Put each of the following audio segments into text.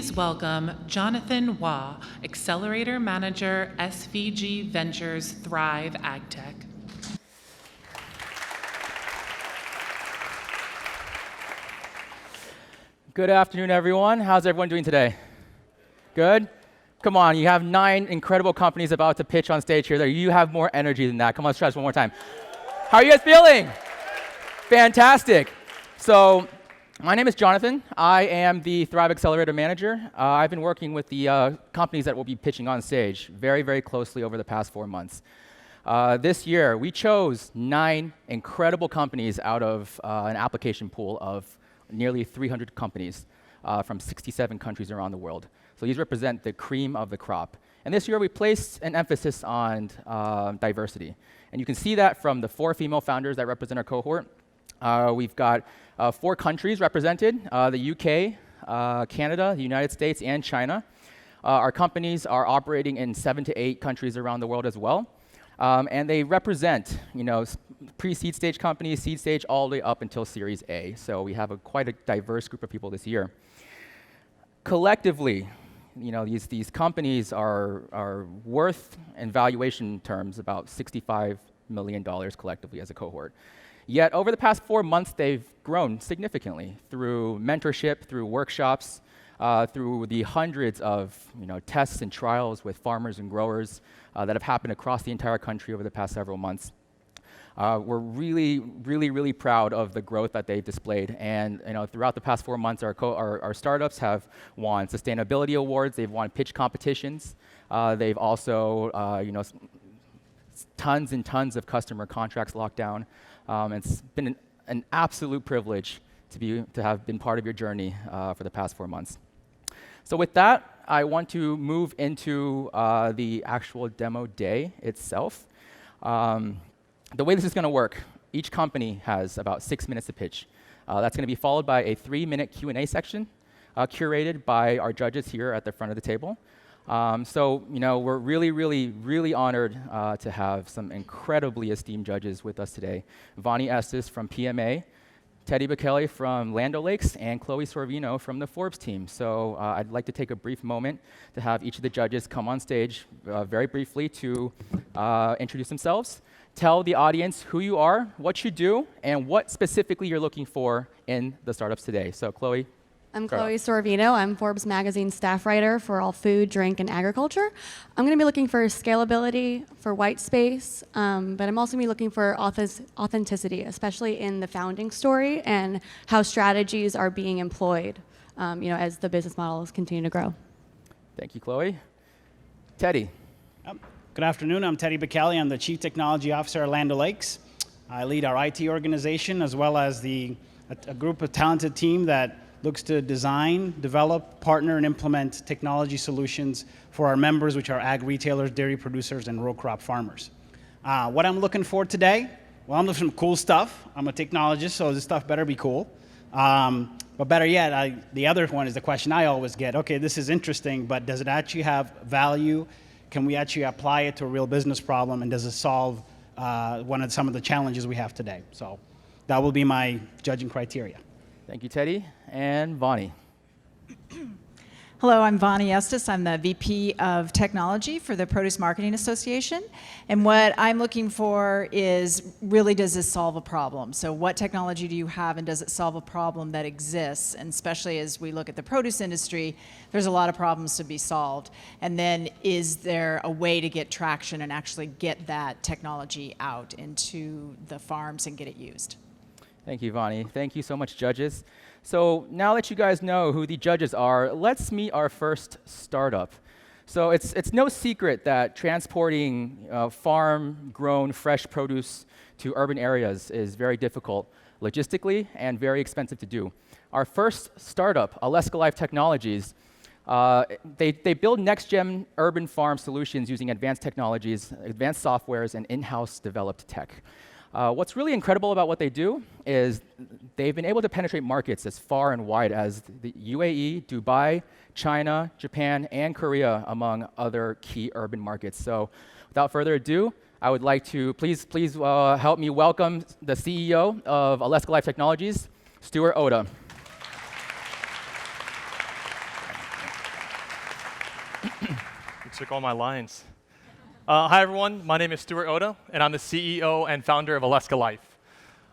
please welcome Jonathan Waugh, Accelerator Manager, SVG Ventures, Thrive AgTech. Good afternoon, everyone. How's everyone doing today? Good? Come on, you have 9 incredible companies about to pitch on stage here. You have more energy than that. Come on, let's try this one more time. How are you guys feeling? Fantastic. So, my name is Jonathan. I am the Thrive Accelerator Manager. I've been working with the companies that will be pitching on stage very, very closely over the past 4 months. This year, we chose 9 incredible companies out of an application pool of nearly 300 companies from 67 countries around the world. So these represent the cream of the crop. And this year, we placed an emphasis on diversity. And you can see that from the 4 female founders that represent our cohort. We've got 4 countries represented, the UK, Canada, the United States, and China. Our companies are operating in 7 to 8 countries around the world as well. And they represent, pre-seed stage companies, seed stage, all the way up until Series A. So we have quite a diverse group of people this year. Collectively, these companies are worth, in valuation terms, about $65 million collectively as a cohort. Yet over the past 4 months, they've grown significantly through mentorship, through workshops, through the hundreds of tests and trials with farmers and growers that have happened across the entire country over the past several months. We're really, really, really proud of the growth that they've displayed. And throughout the past 4 months, our startups have won sustainability awards. They've won pitch competitions. They've also, tons and tons of customer contracts locked down. It's been an absolute privilege to have been part of your journey for the past 4 months. So with that, I want to move into the actual demo day itself. The way this is going to work, each company has about 6 minutes to pitch. That's going to be followed by a 3-minute Q&A section curated by our judges here at the front of the table. So we're really, really, really honored to have some incredibly esteemed judges with us today. Vonnie Estes from PMA, Teddy Bekele from Land O'Lakes, and Chloe Sorvino from the Forbes team. So I'd like to take a brief moment to have each of the judges come on stage very briefly to introduce themselves, tell the audience who you are, what you do, and what specifically you're looking for in the startups today. So Chloe. I'm Chloe Sorvino. I'm Forbes magazine staff writer for all food, drink, and agriculture. I'm going to be looking for scalability, for white space, but I'm also going to be looking for authenticity, especially in the founding story and how strategies are being employed, as the business models continue to grow. Thank you, Chloe. Teddy. Good afternoon. I'm Teddy Bekele. I'm the Chief Technology Officer at Land O'Lakes. I lead our IT organization as well as a group of talented team that looks to design, develop, partner, and implement technology solutions for our members, which are ag retailers, dairy producers, and row crop farmers. What I'm looking for today, well, I'm looking for some cool stuff. I'm a technologist, so this stuff better be cool. But better yet, the other one is the question I always get. Okay, this is interesting, but does it actually have value? Can we actually apply it to a real business problem, and does it solve some of the challenges we have today? So that will be my judging criteria. Thank you, Teddy. And Vonnie. Hello, I'm Vonnie Estes. I'm the VP of Technology for the Produce Marketing Association. And what I'm looking for is, really, does this solve a problem? So what technology do you have, and does it solve a problem that exists? And especially as we look at the produce industry, there's a lot of problems to be solved. And then is there a way to get traction and actually get that technology out into the farms and get it used? Thank you, Vonnie. Thank you so much, judges. So now that you guys know who the judges are, let's meet our first startup. So it's no secret that transporting farm-grown fresh produce to urban areas is very difficult logistically and very expensive to do. Our first startup, Alaska Life Technologies, they build next-gen urban farm solutions using advanced technologies, advanced softwares, and in-house developed tech. What's really incredible about what they do is they've been able to penetrate markets as far and wide as the UAE, Dubai, China, Japan, and Korea, among other key urban markets. So without further ado, I would like to please help me welcome the CEO of Alaska Life Technologies, Stuart Oda. took all my lines. Hi, everyone. My name is Stuart Oda, and I'm the CEO and founder of Alaska Life.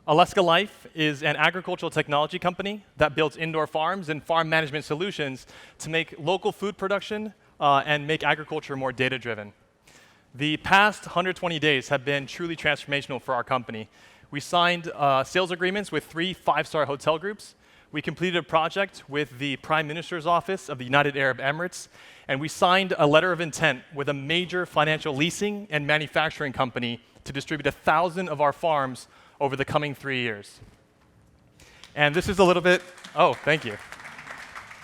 Alaska Life is an agricultural technology company that builds indoor farms and farm management solutions to make local food production and make agriculture more data-driven. The past 120 days have been truly transformational for our company. We signed sales agreements with 3 5-star hotel groups. We completed a project with the Prime Minister's Office of the United Arab Emirates, and we signed a letter of intent with a major financial leasing and manufacturing company to distribute 1,000 of our farms over the coming 3 years. And this is a little bit, oh, thank you.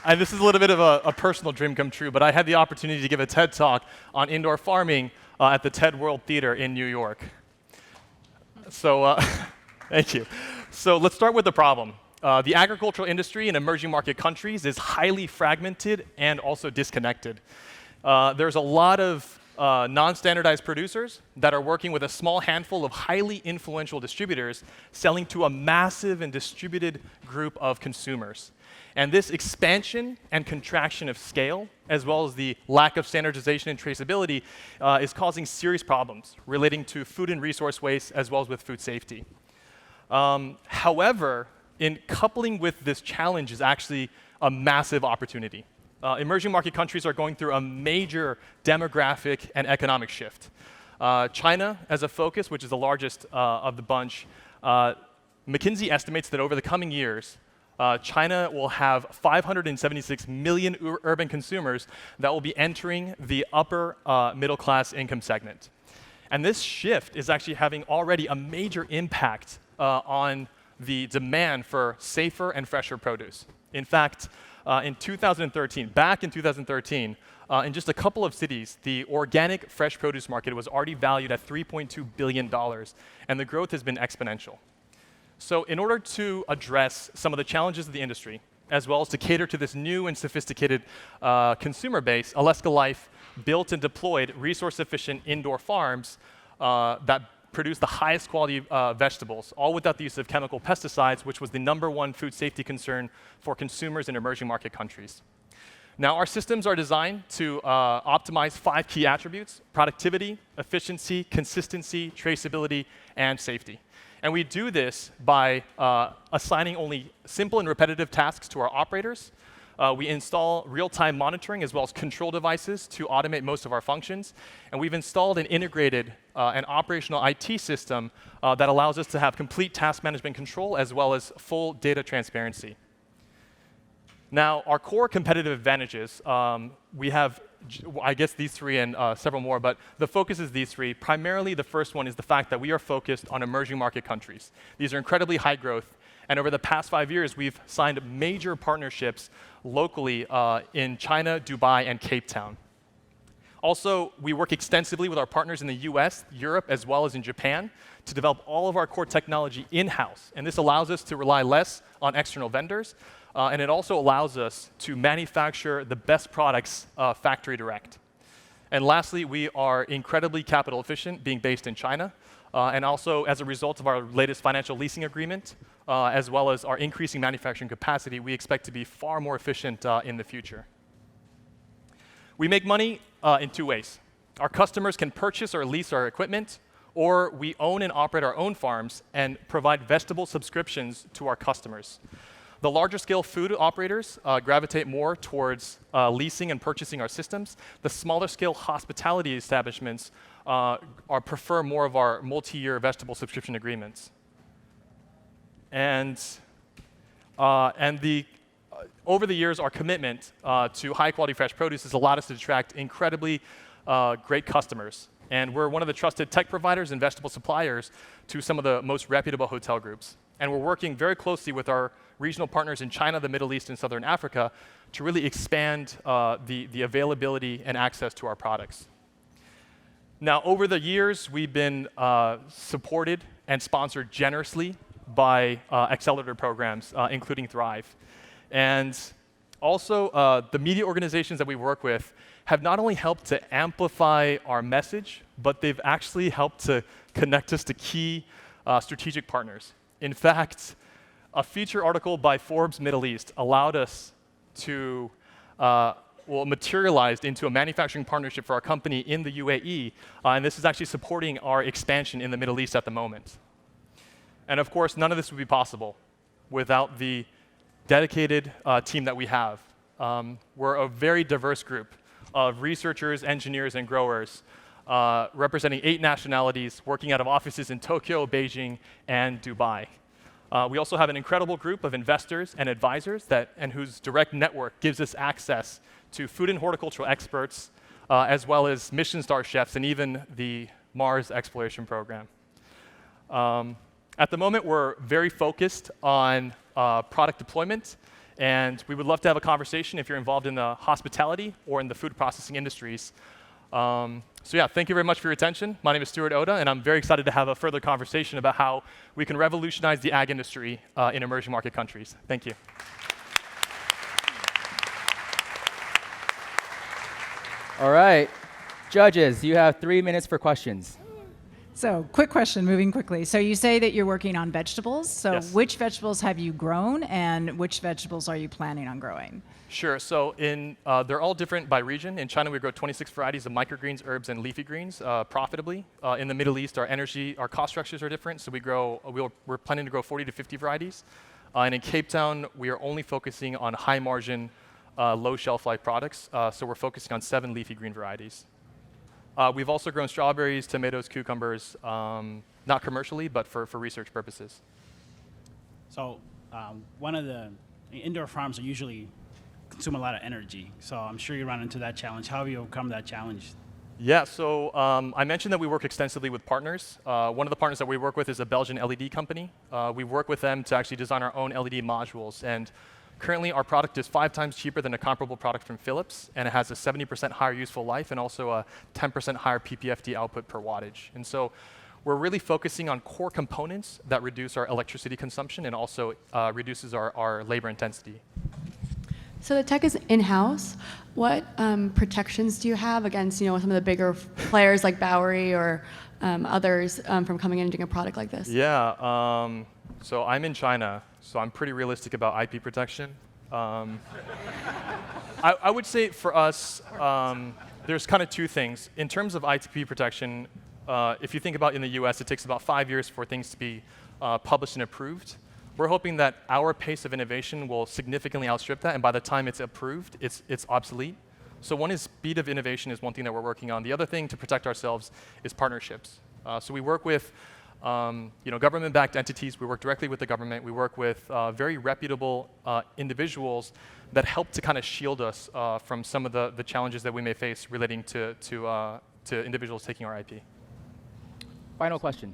And this is a little bit of a personal dream come true, but I had the opportunity to give a TED Talk on indoor farming at the TED World Theater in New York. So, thank you. So let's start with the problem. The agricultural industry in emerging market countries is highly fragmented and also disconnected. There's a lot of non-standardized producers that are working with a small handful of highly influential distributors selling to a massive and distributed group of consumers. And this expansion and contraction of scale, as well as the lack of standardization and traceability, is causing serious problems relating to food and resource waste, as well as with food safety. However, in coupling with this challenge is actually a massive opportunity. Emerging market countries are going through a major demographic and economic shift. China, as a focus, which is the largest of the bunch, McKinsey estimates that over the coming years, China will have 576 million urban consumers that will be entering the upper middle class income segment. And this shift is actually having already a major impact on the demand for safer and fresher produce. In fact, back in 2013, in just a couple of cities, the organic fresh produce market was already valued at $3.2 billion, and the growth has been exponential. So in order to address some of the challenges of the industry, as well as to cater to this new and sophisticated consumer base, Alaska Life built and deployed resource-efficient indoor farms that produce the highest quality vegetables, all without the use of chemical pesticides, which was the #1 food safety concern for consumers in emerging market countries. Now, our systems are designed to optimize 5 key attributes: productivity, efficiency, consistency, traceability, and safety. And we do this by assigning only simple and repetitive tasks to our operators. We install real-time monitoring as well as control devices to automate most of our functions. And we've installed an integrated and operational IT system that allows us to have complete task management control as well as full data transparency. Now, our core competitive advantages, we have, I guess, these 3 and several more, but the focus is these 3. Primarily, the first one is the fact that we are focused on emerging market countries. These are incredibly high growth. And over the past 5 years, we've signed major partnerships locally in China, Dubai, and Cape Town. Also, we work extensively with our partners in the US, Europe, as well as in Japan to develop all of our core technology in-house. And this allows us to rely less on external vendors. And it also allows us to manufacture the best products factory direct. And lastly, we are incredibly capital efficient, being based in China. And also, as a result of our latest financial leasing agreement, as well as our increasing manufacturing capacity, we expect to be far more efficient in the future. We make money in 2 ways. Our customers can purchase or lease our equipment, or we own and operate our own farms and provide vegetable subscriptions to our customers. The larger scale food operators gravitate more towards leasing and purchasing our systems. The smaller scale hospitality establishments prefer more of our multi-year vegetable subscription agreements. And over the years, our commitment to high-quality fresh produce has allowed us to attract incredibly great customers. And we're one of the trusted tech providers and vegetable suppliers to some of the most reputable hotel groups. And we're working very closely with our regional partners in China, the Middle East, and Southern Africa to really expand the availability and access to our products. Now, over the years, we've been supported and sponsored generously by accelerator programs, including Thrive. And also, the media organizations that we work with have not only helped to amplify our message, but they've actually helped to connect us to key strategic partners. In fact, a feature article by Forbes Middle East allowed us to materialized into a manufacturing partnership for our company in the UAE, and this is actually supporting our expansion in the Middle East at the moment. And of course, none of this would be possible without the dedicated team that we have. We're a very diverse group of researchers, engineers, and growers representing 8 nationalities, working out of offices in Tokyo, Beijing, and Dubai. We also have an incredible group of investors and advisors and whose direct network gives us access to food and horticultural experts, as well as Michelin star chefs and even the Mars exploration program. At the moment, we're very focused on product deployment, and we would love to have a conversation if you're involved in the hospitality or in the food processing industries. So yeah, thank you very much for your attention. My name is Stuart Oda, and I'm very excited to have a further conversation about how we can revolutionize the ag industry in emerging market countries. Thank you. All right. Judges, you have 3 minutes for questions. So, quick question, moving quickly. So you say that you're working on vegetables. So Yes. which vegetables have you grown, and which vegetables are you planning on growing? Sure. So they're all different by region. In China, we grow 26 varieties of microgreens, herbs, and leafy greens profitably. In the Middle East, our cost structures are different. So we're planning to grow 40 to 50 varieties. And in Cape Town, we are only focusing on high margin, low shelf life products. So we're focusing on 7 leafy green varieties. We've also grown strawberries, tomatoes, cucumbers, not commercially, but for research purposes. So one of the indoor farms are usually consume a lot of energy. So I'm sure you run into that challenge. How have you overcome that challenge? Yeah, so I mentioned that we work extensively with partners. One of the partners that we work with is a Belgian LED company. We work with them to actually design our own LED modules. And currently, our product is 5 times cheaper than a comparable product from Philips, and it has a 70% higher useful life and also a 10% higher PPFD output per wattage. And so we're really focusing on core components that reduce our electricity consumption and also reduces our labor intensity. So the tech is in-house. What protections do you have against, some of the bigger players like Bowery or others from coming in and doing a product like this? Yeah, so I'm in China, so I'm pretty realistic about IP protection. I would say for us, there's kind of 2 things. In terms of IP protection, if you think about in the US, it takes about 5 years for things to be published and approved. We're hoping that our pace of innovation will significantly outstrip that, and by the time it's approved, it's obsolete. So one is speed of innovation is one thing that we're working on. The other thing to protect ourselves is partnerships. So we work with government-backed entities. We work directly with the government. We work with very reputable individuals that help to kind of shield us from some of the challenges that we may face relating to individuals taking our IP. Final question.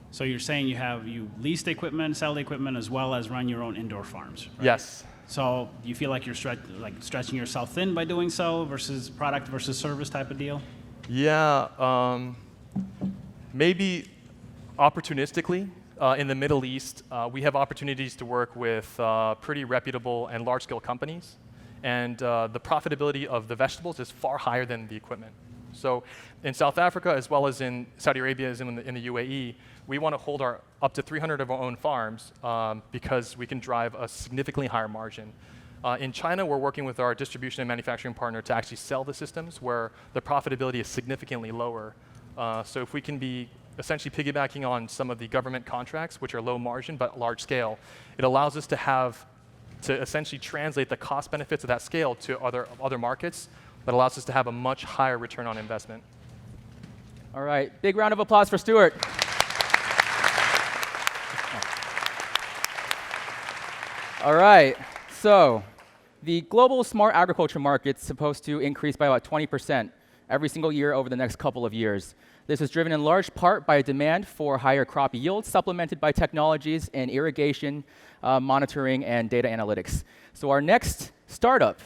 So you're saying you lease the equipment, sell the equipment, as well as run your own indoor farms, right? Yes. So do you feel like you're stretching yourself thin by doing so versus product versus service type of deal? Yeah, maybe opportunistically. In the Middle East, we have opportunities to work with pretty reputable and large-scale companies, and the profitability of the vegetables is far higher than the equipment. So in South Africa, as well as in Saudi Arabia, as in the UAE, we want to hold up to 300 of our own farms because we can drive a significantly higher margin. In China, we're working with our distribution and manufacturing partner to actually sell the systems where the profitability is significantly lower. So if we can be essentially piggybacking on some of the government contracts, which are low margin but large scale, it allows us to essentially translate the cost benefits of that scale to other markets, but allows us to have a much higher return on investment. All right, big round of applause for Stuart. All right, so the global smart agriculture market's supposed to increase by about 20% every single year over the next couple of years. This is driven in large part by a demand for higher crop yields, supplemented by technologies in irrigation, monitoring, and data analytics. So our next startup,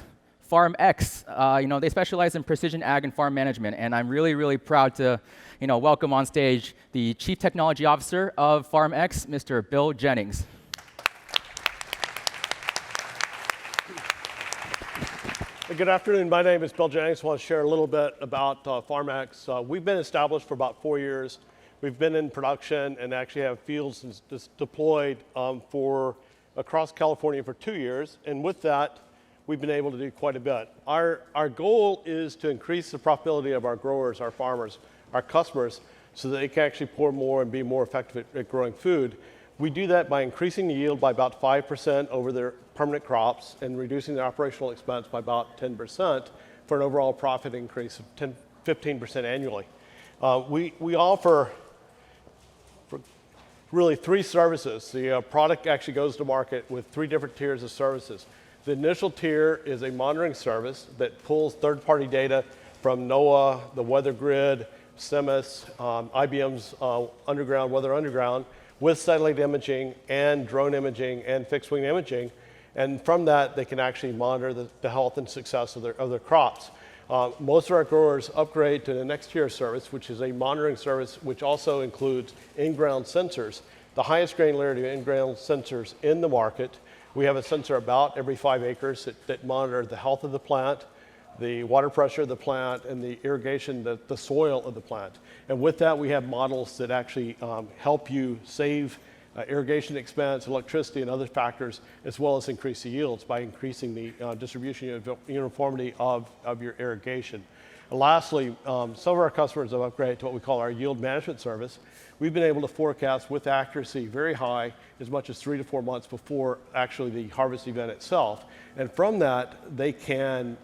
Farmx, they specialize in precision ag and farm management, and I'm really, really proud to, welcome on stage the Chief Technology Officer of Farmx, Mr. Bill Jennings. Good afternoon. My name is Bill Jennings. I want to share a little bit about Farmx. We've been established for about 4 years. We've been in production and actually have fields deployed across California for 2 years. And with that, we've been able to do quite a bit. Our goal is to increase the profitability of our growers, our farmers, our customers, so that they can actually pour more and be more effective at growing food. We do that by increasing the yield by about 5% over their permanent crops and reducing their operational expense by about 10% for an overall profit increase of 15% annually. We offer really 3 services. The product actually goes to market with 3 different tiers of services. The initial tier is a monitoring service that pulls third-party data from NOAA, the Weather Grid, CEMIS, IBM's Weather Underground, with satellite imaging and drone imaging and fixed-wing imaging. And from that, they can actually monitor the health and success of their crops. Most of our growers upgrade to the next tier of service, which is a monitoring service, which also includes in-ground sensors, the highest granularity of in-ground sensors in the market. We have a sensor about every 5 acres that monitor the health of the plant, the water pressure of the plant, and the irrigation, the soil of the plant. And with that, we have models that actually help you save irrigation expense, electricity, and other factors, as well as increase the yields by increasing the distribution uniformity of your irrigation. And lastly, some of our customers have upgraded to what we call our yield management service. We've been able to forecast with accuracy very high, as much as 3 to 4 months before actually the harvest event itself. And from that, they can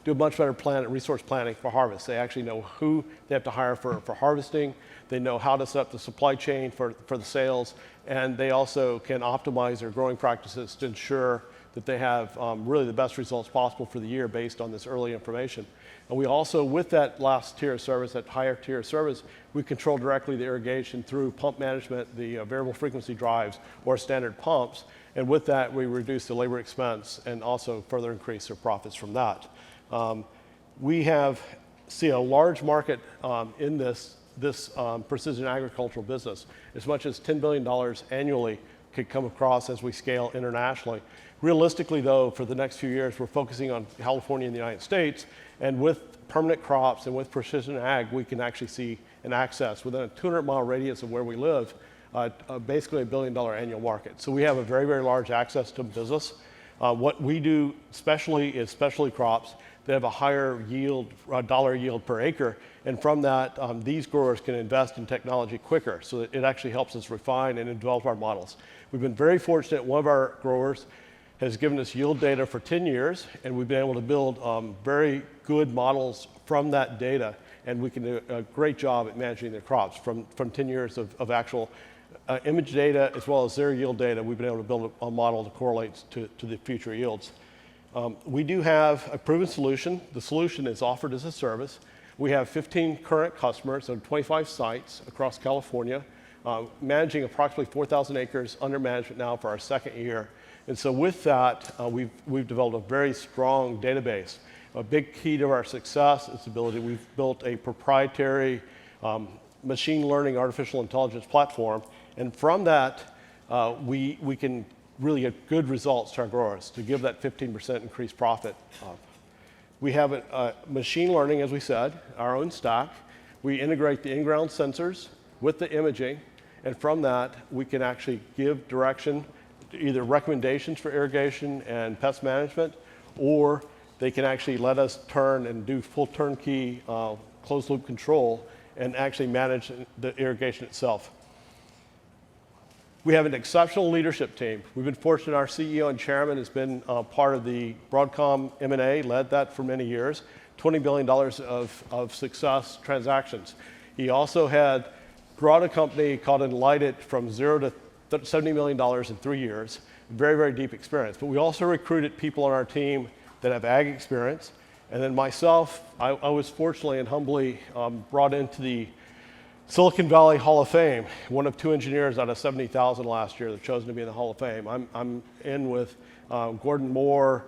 do a much better plan and resource planning for harvest. They actually know who they have to hire for harvesting. They know how to set up the supply chain for the sales. And they also can optimize their growing practices to ensure that they have really the best results possible for the year based on this early information. And we also, with that last tier of service, that higher tier of service, we control directly the irrigation through pump management, the variable frequency drives, or standard pumps. And with that, we reduce the labor expense and also further increase their profits from that. We see a large market in this precision agricultural business. As much as $10 billion annually could come across as we scale internationally. Realistically, though, for the next few years, we're focusing on California and the United States. And with permanent crops and with precision ag, we can actually see an access within a 200-mile radius of where we live, basically a $1 billion annual market. So we have a very, very large access to business. What we do especially is specialty crops that have a higher yield, dollar yield per acre. And from that, these growers can invest in technology quicker. So that it actually helps us refine and develop our models. We've been very fortunate. One of our growers has given us yield data for 10 years, and we've been able to build very good models from that data. And we can do a great job at managing their crops from 10 years of actual image data as well as their yield data. We've been able to build a model that correlates to the future yields. We do have a proven solution. The solution is offered as a service. We have 15 current customers on 25 sites across California, managing approximately 4,000 acres under management now for our 2nd year. And so with that, we've developed a very strong database. A big key to our success is the ability. We've built a proprietary machine learning artificial intelligence platform. And from that, we can really get good results to our growers to give that 15% increased profit. We have machine learning, as we said, our own stack. We integrate the in-ground sensors with the imaging. And from that, we can actually give direction, either recommendations for irrigation and pest management, or they can actually let us turn and do full turnkey closed loop control and actually manage the irrigation itself. We have an exceptional leadership team. We've been fortunate. Our CEO and chairman has been part of the Broadcom M&A, led that for many years, $20 billion of success transactions. He also had brought a company called Enlighted from 0 to $70 million in 3 years. Very, very deep experience. But we also recruited people on our team that have ag experience. And then myself, I was fortunately and humbly brought into the Silicon Valley Hall of Fame, one of 2 engineers out of 70,000 last year that chosen to be in the Hall of Fame. I'm in with Gordon Moore,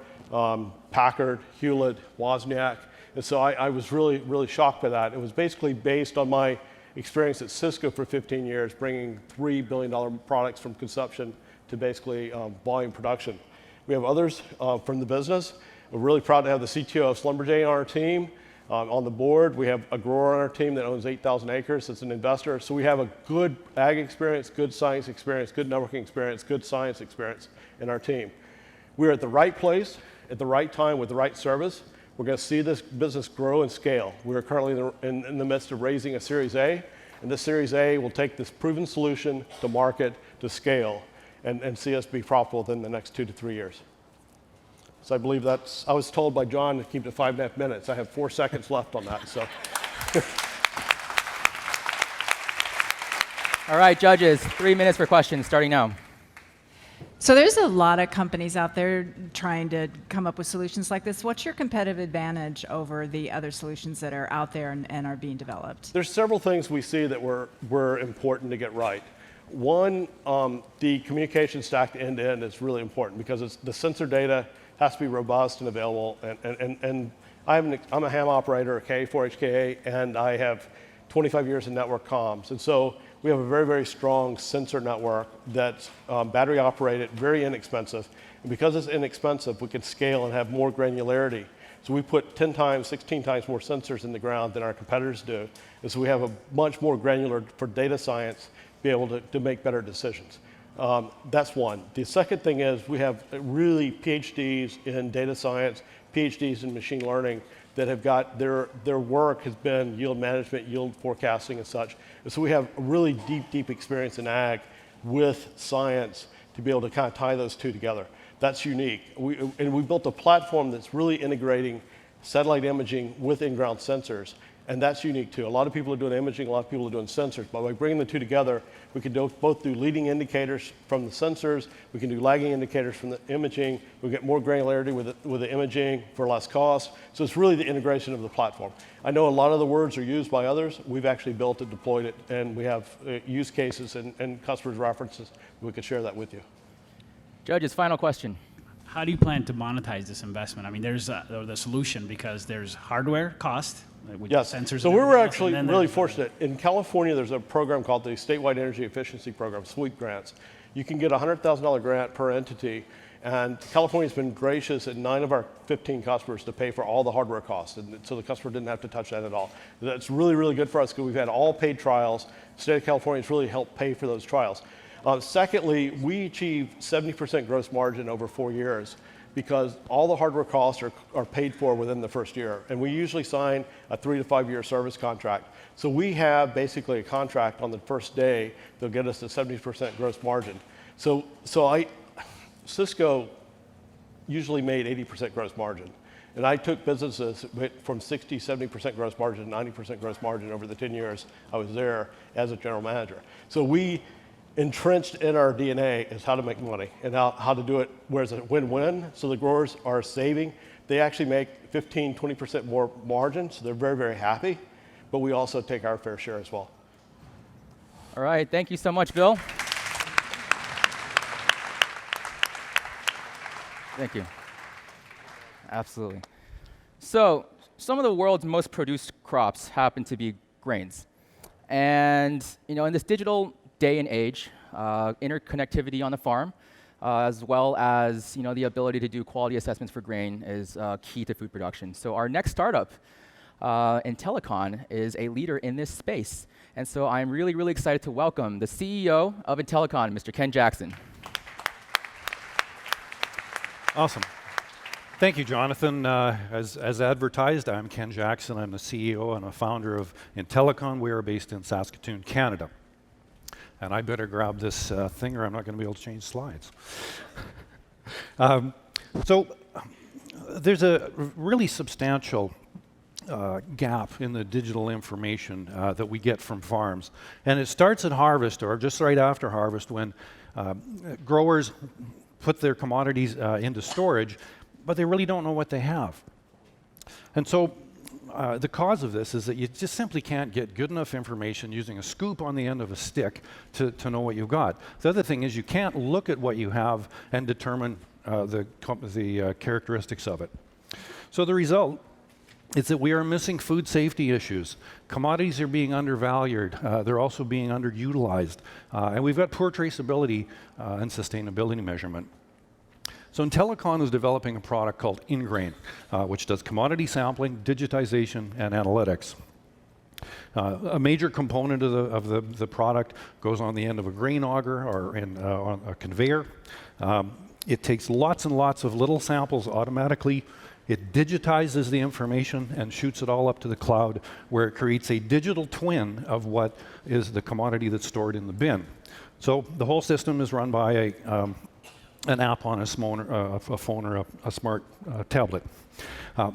Packard, Hewlett, Wozniak. And so I was really, really shocked by that. It was basically based on my experience at Cisco for 15 years, bringing $3 billion products from conception to basically volume production. We have others from the business. We're really proud to have the CTO of Schlumberger on our team. On the board, we have a grower on our team that owns 8,000 acres. It's an investor. So we have a good ag experience, good science experience, good networking experience, good science experience in our team. We're at the right place, at the right time, with the right service. We're going to see this business grow and scale. We're currently in the midst of raising a Series A, and this Series A will take this proven solution to market, to scale, and see us be profitable within the next 2 to 3 years. So I believe I was told by John to keep it 5.5 minutes. I have 4 seconds left on that, so. All right, judges, 3 minutes for questions, starting now. So there's a lot of companies out there trying to come up with solutions like this. What's your competitive advantage over the other solutions that are out there and are being developed? There's several things we see that were important to get right. One, the communication stack end to end is really important because the sensor data has to be robust and available. And I'm a ham operator, a K4HKA, and I have 25 years in network comms. And so we have a very, very strong sensor network that's battery operated, very inexpensive. And because it's inexpensive, we can scale and have more granularity. So we put 10 times, 16 times more sensors in the ground than our competitors do. And so we have a much more granular, for data science, to be able to make better decisions. That's one. The second thing is we have really PhDs in data science, PhDs in machine learning that have got their work has been yield management, yield forecasting and such. And so we have a really deep experience in ag with science to be able to kind of tie those two together. That's unique. We built a platform that's really integrating satellite imaging with in-ground sensors. And that's unique too. A lot of people are doing imaging, a lot of people are doing sensors. But by bringing the two together, we can both do leading indicators from the sensors, we can do lagging indicators from the imaging, we get more granularity with the imaging for less cost. So it's really the integration of the platform. I know a lot of the words are used by others. We've actually built it, deployed it, and we have use cases and customers' references. We could share that with you. Judges, final question. How do you plan to monetize this investment? I mean, there's the solution because there's hardware cost, with yes. sensors. So we were actually really fortunate. In California, there's a program called the Statewide Energy Efficiency Program, SWEET grants. You can get a $100,000 grant per entity, and California's been gracious at 9 of our 15 customers to pay for all the hardware costs, and so the customer didn't have to touch that at all. That's really, really good for us because we've had all paid trials. The state of California has really helped pay for those trials. Secondly, we achieved 70% gross margin over 4 years because all the hardware costs are paid for within the first year. And we usually sign a 3 to 5 year service contract. So we have basically a contract on the first day that'll get us to 70% gross margin. So Cisco usually made 80% gross margin. And I took businesses from 60, 70% gross margin to 90% gross margin over the 10 years I was there as a general manager. So we entrenched in our DNA is how to make money and how to do it where it's a win-win. So the growers are saving. They actually make 15, 20% more margin, so they're very, very happy. But we also take our fair share as well. All right, thank you so much, Bill. Thank you. Absolutely. So some of the world's most produced crops happen to be grains. And in this digital day and age, interconnectivity on the farm, as well as the ability to do quality assessments for grain is key to food production. So our next startup, Intellicon, is a leader in this space. And so I'm really, really excited to welcome the CEO of Intellicon, Mr. Ken Jackson. Awesome. Thank you, Jonathan. As advertised, I'm Ken Jackson. I'm the CEO and a founder of Intellicon. We are based in Saskatoon, Canada. And I better grab this thing or I'm not going to be able to change slides. So there's a really substantial gap in the digital information that we get from farms. And it starts at harvest or just right after harvest when growers put their commodities into storage, but they really don't know what they have. And so the cause of this is that you just simply can't get good enough information using a scoop on the end of a stick to know what you've got. The other thing is you can't look at what you have and determine the characteristics of it. So the result is that we are missing food safety issues. Commodities are being undervalued. They're also being underutilized. And we've got poor traceability and sustainability measurement. So Intellicon is developing a product called InGrain, which does commodity sampling, digitization, and analytics. A major component of the product goes on the end of a grain auger or on a conveyor. It takes lots and lots of little samples automatically. It digitizes the information and shoots it all up to the cloud, where it creates a digital twin of what is the commodity that's stored in the bin. So the whole system is run by an app on a phone or a smart tablet.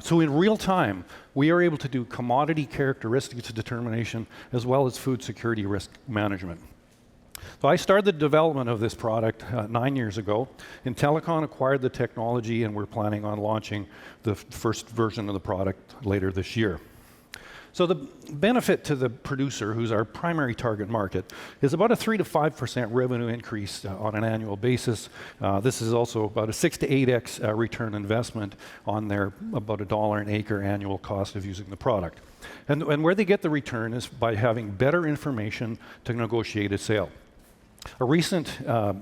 So in real time, we are able to do commodity characteristics determination as well as food security risk management. So I started the development of this product 9 years ago. Intellicon acquired the technology, and we're planning on launching the first version of the product later this year. So the benefit to the producer, who's our primary target market, is about a 3 to 5% revenue increase on an annual basis. This is also about a 6 to 8x return investment on their about $1 an acre annual cost of using the product. And where they get the return is by having better information to negotiate a sale. A recent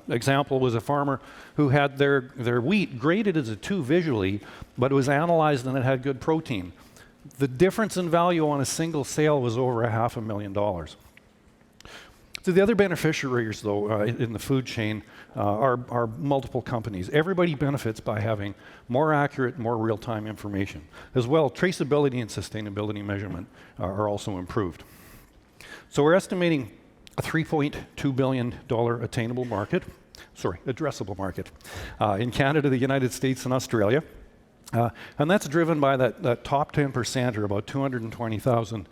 example was a farmer who had their wheat graded as a 2 visually, but it was analyzed and it had good protein. The difference in value on a single sale was over $500,000. So the other beneficiaries, though, in the food chain are multiple companies. Everybody benefits by having more accurate, more real-time information. As well, traceability and sustainability measurement are also improved. So we're estimating a $3.2 billion attainable market, addressable market, in Canada, the United States, and Australia. And that's driven by that top 10%, or about 220,000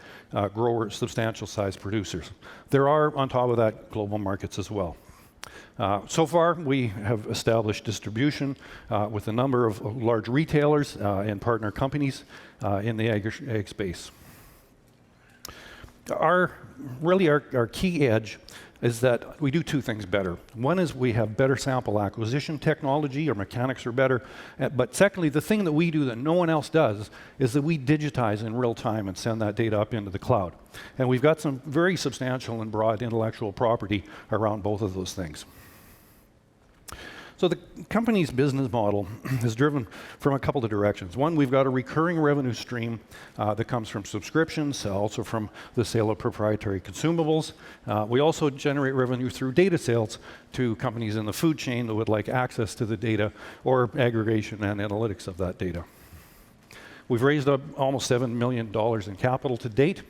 growers, substantial-sized producers. There are, on top of that, global markets as well. So far, we have established distribution with a number of large retailers and partner companies in the ag space. Our key edge is that we do two things better. One is we have better sample acquisition technology, our mechanics are better. But secondly, the thing that we do that no one else does is that we digitize in real time and send that data up into the cloud. And we've got some very substantial and broad intellectual property around both of those things. So the company's business model is driven from a couple of directions. One, we've got a recurring revenue stream that comes from subscriptions, also from the sale of proprietary consumables. We also generate revenue through data sales to companies in the food chain that would like access to the data or aggregation and analytics of that data. We've raised up almost $7 million in capital to date.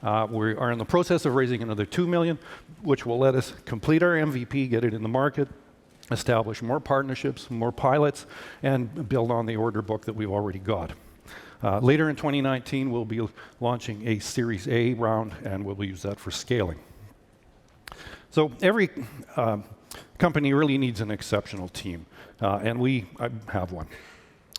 We are in the process of raising another $2 million, which will let us complete our MVP, get it in the market, establish more partnerships, more pilots, and build on the order book that we've already got. Later in 2019, we'll be launching a Series A round, and we'll use that for scaling. So every company really needs an exceptional team, and I have one.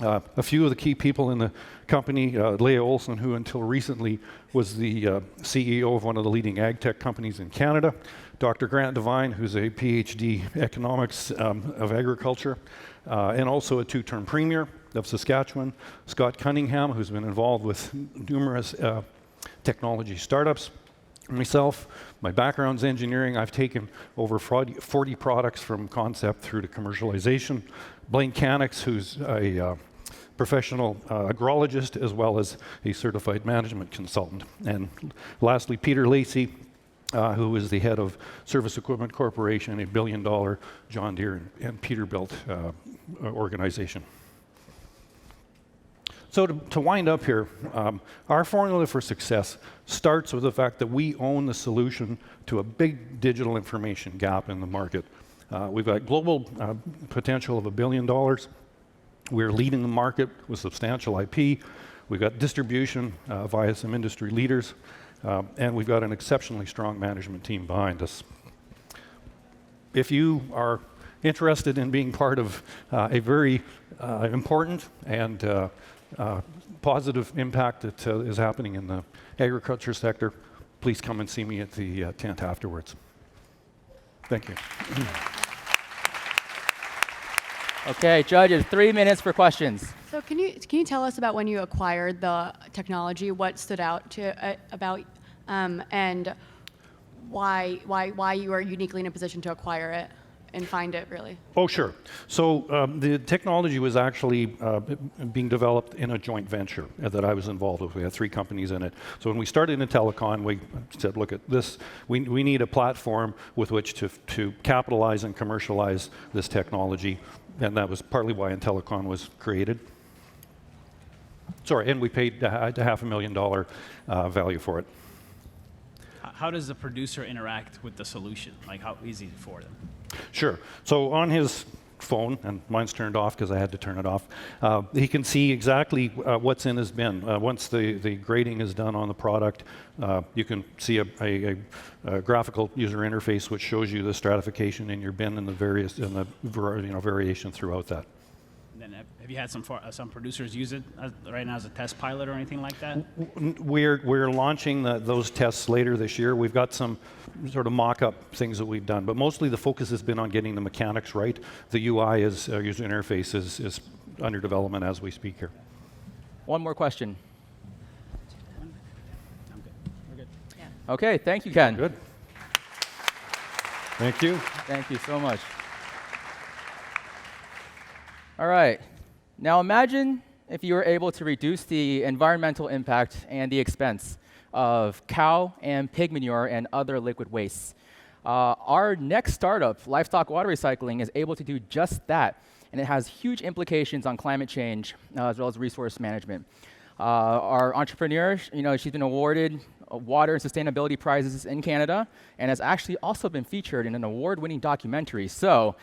A few of the key people in the company, Leah Olson, who until recently was the CEO of one of the leading ag tech companies in Canada, Dr. Grant Devine, who's a PhD economics of agriculture, and also a 2-term premier of Saskatchewan, Scott Cunningham, who's been involved with numerous technology startups. Myself, my background's engineering. I've taken over 40 products from concept through to commercialization. Blaine Canix, who's a professional agrologist as well as a certified management consultant. And lastly, Peter Lacey, who is the head of Service Equipment Corporation, a $1 billion John Deere and Peterbilt organization. So to wind up here, our formula for success starts with the fact that we own the solution to a big digital information gap in the market. We've got global potential of $1 billion. We're leading the market with substantial IP. We've got distribution via some industry leaders, and we've got an exceptionally strong management team behind us. If you are interested in being part of a very important and positive impact that is happening in the agriculture sector, please come and see me at the tent afterwards. Thank you. Okay, judges, 3 minutes for questions. So can you tell us about when you acquired the technology, what stood out to about, and why you are uniquely in a position to acquire it, and find it, really. Oh, sure. So the technology was actually being developed in a joint venture that I was involved with. We had 3 companies in it. So when we started Intellicon, we said, look at this. We need a platform with which to capitalize and commercialize this technology. And that was partly why Intellicon was created. Sorry, and we paid $500,000 value for it. How does the producer interact with the solution? Like, how easy is it for them? Sure. So on his phone, and mine's turned off because I had to turn it off, he can see exactly what's in his bin. Once the grading is done on the product, you can see a graphical user interface which shows you the stratification in your bin and the variation throughout that. And then have you had some producers use it right now as a test pilot or anything like that? We're launching those tests later this year. We've got some sort of mock-up things that we've done, but mostly the focus has been on getting the mechanics right. The UI user interface is under development as we speak here. One more question. I'm good. We're good. Okay, thank you, Ken. Good. Thank you. Thank you so much. All right. Now imagine if you were able to reduce the environmental impact and the expense of cow and pig manure and other liquid wastes. Our next startup, Livestock Water Recycling, is able to do just that, and it has huge implications on climate change as well as resource management. Our entrepreneur, she's been awarded water and sustainability prizes in Canada, and has actually also been featured in an award-winning documentary. So,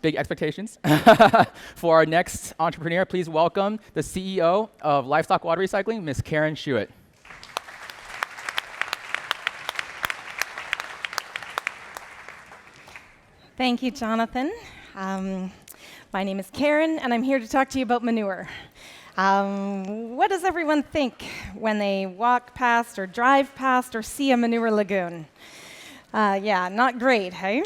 big expectations for our next entrepreneur. Please welcome the CEO of Livestock Water Recycling, Ms. Karen Schuett. Thank you, Jonathan. My name is Karen, and I'm here to talk to you about manure. What does everyone think when they walk past or drive past or see a manure lagoon? Yeah, not great, hey?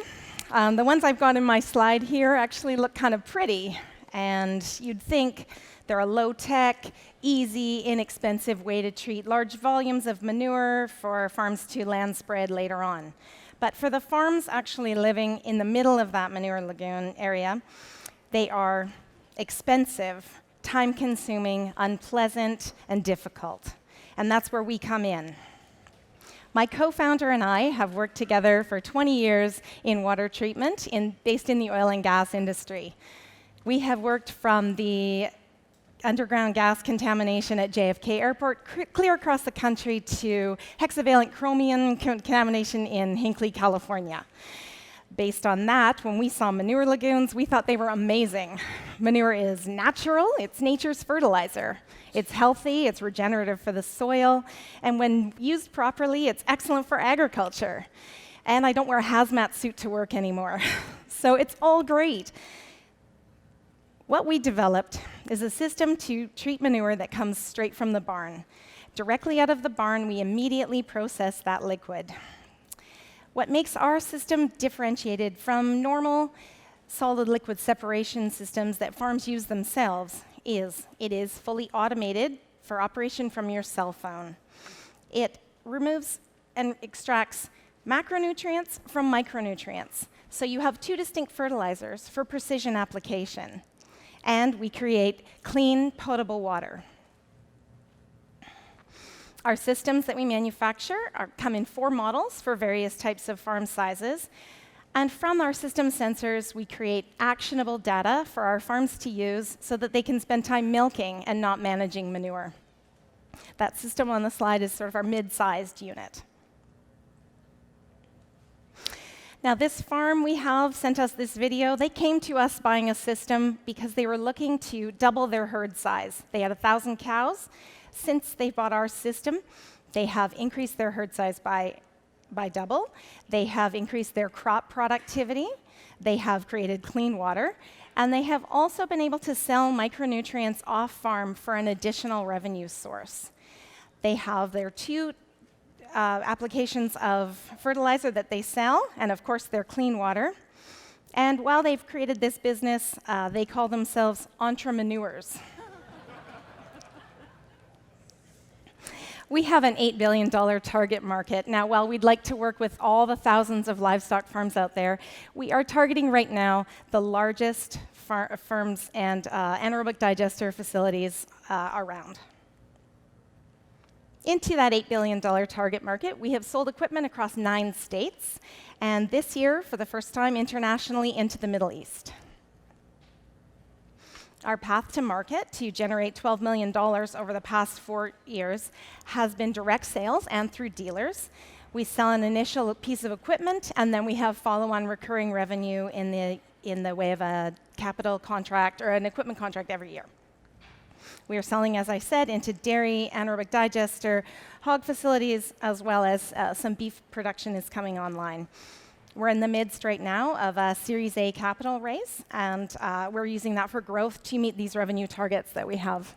The ones I've got in my slide here actually look kind of pretty, and you'd think they're a low-tech, easy, inexpensive way to treat large volumes of manure for farms to land spread later on. But for the farms actually living in the middle of that manure lagoon area, they are expensive, time-consuming, unpleasant, and difficult. And that's where we come in. My co-founder and I have worked together for 20 years in water treatment based in the oil and gas industry. We have worked from the underground gas contamination at JFK Airport clear across the country to hexavalent chromium contamination in Hinckley, California. Based on that, when we saw manure lagoons, we thought they were amazing. Manure is natural, it's nature's fertilizer. It's healthy, it's regenerative for the soil, and when used properly, it's excellent for agriculture. And I don't wear a hazmat suit to work anymore. So it's all great. What we developed is a system to treat manure that comes straight from the barn. Directly out of the barn, we immediately process that liquid. What makes our system differentiated from normal solid-liquid separation systems that farms use themselves is it is fully automated for operation from your cell phone. It removes and extracts macronutrients from micronutrients. So you have 2 distinct fertilizers for precision application. And we create clean, potable water. Our systems that we manufacture come in 4 models for various types of farm sizes. And from our system sensors, we create actionable data for our farms to use so that they can spend time milking and not managing manure. That system on the slide is sort of our mid-sized unit. Now, this farm we have sent us this video. They came to us buying a system because they were looking to double their herd size. They had 1,000 cows. Since they bought our system, they have increased their herd size by double. They have increased their crop productivity. They have created clean water. And they have also been able to sell micronutrients off-farm for an additional revenue source. They have their 2 applications of fertilizer that they sell, and of course their clean water. And while they've created this business, they call themselves entrepreneurs. We have an $8 billion target market. Now, while we'd like to work with all the thousands of livestock farms out there, we are targeting right now the largest firms and anaerobic digester facilities around. Into that $8 billion target market, we have sold equipment across 9 states, and this year, for the first time internationally, into the Middle East. Our path to market to generate $12 million over the past 4 years has been direct sales and through dealers. We sell an initial piece of equipment, and then we have follow-on recurring revenue in the way of a capital contract or an equipment contract every year. We are selling, as I said, into dairy, anaerobic digester, hog facilities, as well as some beef production is coming online. We're in the midst right now of a Series A capital raise, and we're using that for growth to meet these revenue targets that we have.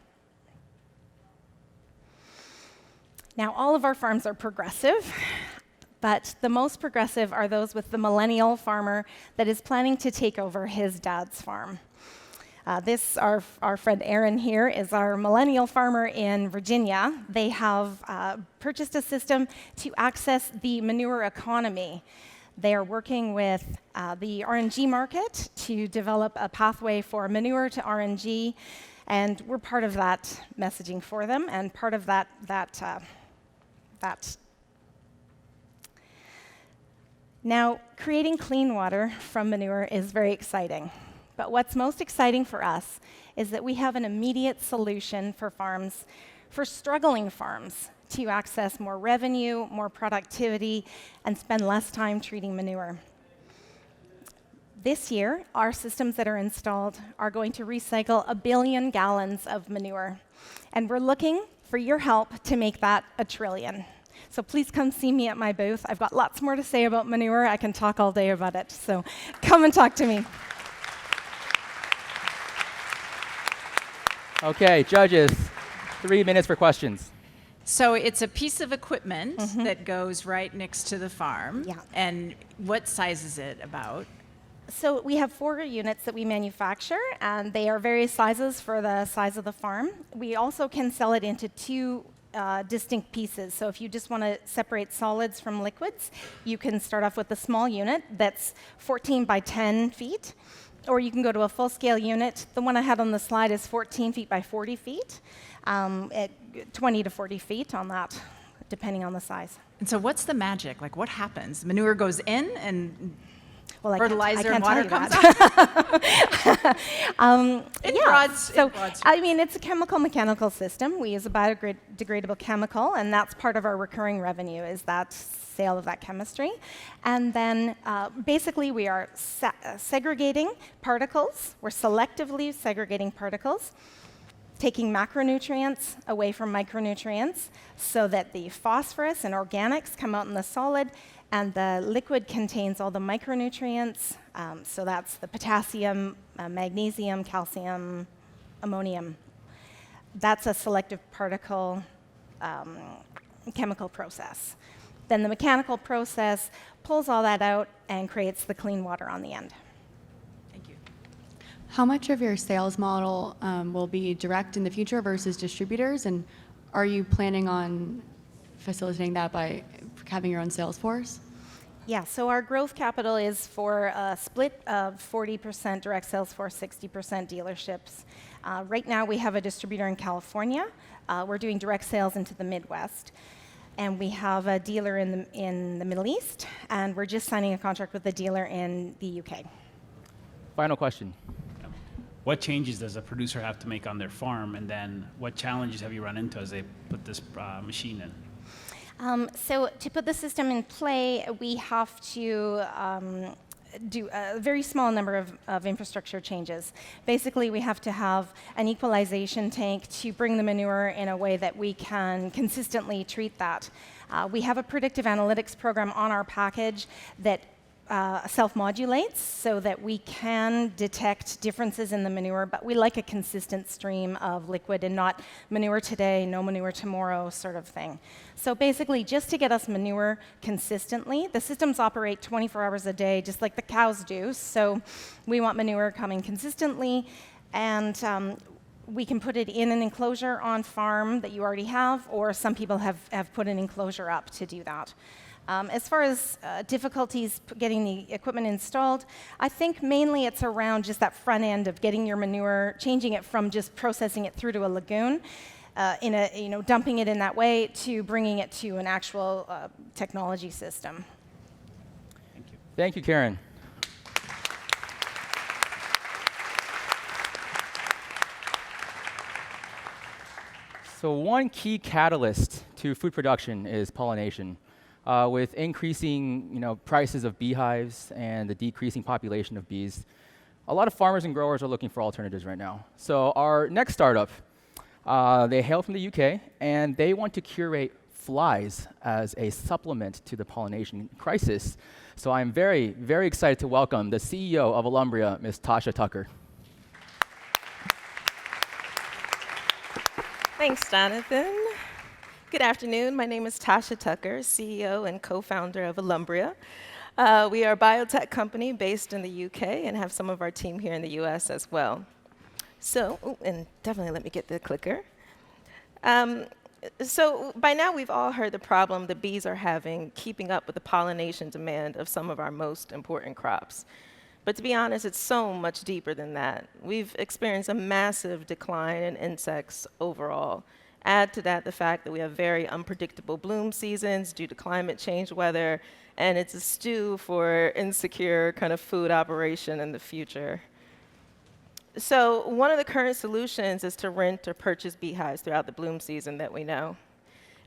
Now, all of our farms are progressive, but the most progressive are those with the millennial farmer that is planning to take over his dad's farm. Our friend Aaron here is our millennial farmer in Virginia. They have purchased a system to access the manure economy. They are working with the RNG market to develop a pathway for manure to RNG, and we're part of that messaging for them and part of that. Now, creating clean water from manure is very exciting, but what's most exciting for us is that we have an immediate solution for farms, for struggling farms, to access more revenue, more productivity, and spend less time treating manure. This year, our systems that are installed are going to recycle 1 billion gallons of manure, and we're looking for your help to make that 1 trillion. So please come see me at my booth. I've got lots more to say about manure. I can talk all day about it, so come and talk to me. Okay, judges, 3 minutes for questions. So it's a piece of equipment that goes right next to the farm. Yeah. And what size is it about? So we have 4 units that we manufacture, and they are various sizes for the size of the farm. We also can sell it into 2 distinct pieces. So if you just want to separate solids from liquids, you can start off with a small unit that's 14 by 10 feet, or you can go to a full-scale unit. The one I had on the slide is 14 feet by 40 feet. 20 to 40 feet on that, depending on the size. And so what's the magic? Like, what happens? Manure goes in and Well, fertilizer and water comes out. So, I mean, it's a chemical-mechanical system. We use a biodegradable chemical, and that's part of our recurring revenue, is that sale of that chemistry. And then basically we are segregating particles. We're selectively segregating particles, taking macronutrients away from micronutrients so that the phosphorus and organics come out in the solid, and the liquid contains all the micronutrients. So that's the potassium, magnesium, calcium, ammonium. That's a selective particle chemical process. Then the mechanical process pulls all that out and creates the clean water on the end. thank you. How much of your sales model will be direct in the future versus distributors? And are you planning on facilitating that by having your own sales force? Yeah, so our growth capital is for a split of 40% direct sales force, 60% dealerships. Right now we have a distributor in California. We're doing direct sales into the Midwest. And we have a dealer in the Middle East, and we're just signing a contract with a dealer in the UK. Final question. What changes does a producer have to make on their farm, and then what challenges have you run into as they put this machine in? So to put the system in play, we have to do a very small number of infrastructure changes. Basically, we have to have an equalization tank to bring the manure in a way that we can consistently treat that. We have a predictive analytics program on our package that self-modulates so that we can detect differences in the manure, but we like a consistent stream of liquid and not manure today, no manure tomorrow sort of thing. So basically, just to get us manure consistently, the systems operate 24 hours a day, just like the cows do, so we want manure coming consistently, and We can put it in an enclosure on farm that you already have, or some people have put an enclosure up to do that. As far as difficulties getting the equipment installed, I think mainly it's around just that front end of getting your manure, changing it from just processing it through to a lagoon, dumping it in that way, to bringing it to an actual technology system. Thank you. Thank you, Karen. So one key catalyst to food production is pollination. With increasing prices of beehives and the decreasing population of bees, a lot of farmers and growers are looking for alternatives right now. So our next startup, they hail from the UK, and they want to curate flies as a supplement to the pollination crisis. So I'm very, very excited to welcome the CEO of Alumbria, Ms. Tasha Tucker. Thanks, Jonathan. Good afternoon. My name is Tasha Tucker, CEO and co-founder of Alumbria. We are a biotech company based in the UK and have some of our team here in the US as well. So, and definitely let me get the clicker. So by now we've all heard the problem the bees are having keeping up with the pollination demand of some of our most important crops. But to be honest, it's so much deeper than that. We've experienced a massive decline in insects overall. Add to that the fact that we have very unpredictable bloom seasons due to climate change weather, and it's a stew for insecure kind of food operation in the future. So one of the current solutions is to rent or purchase beehives throughout the bloom season that we know.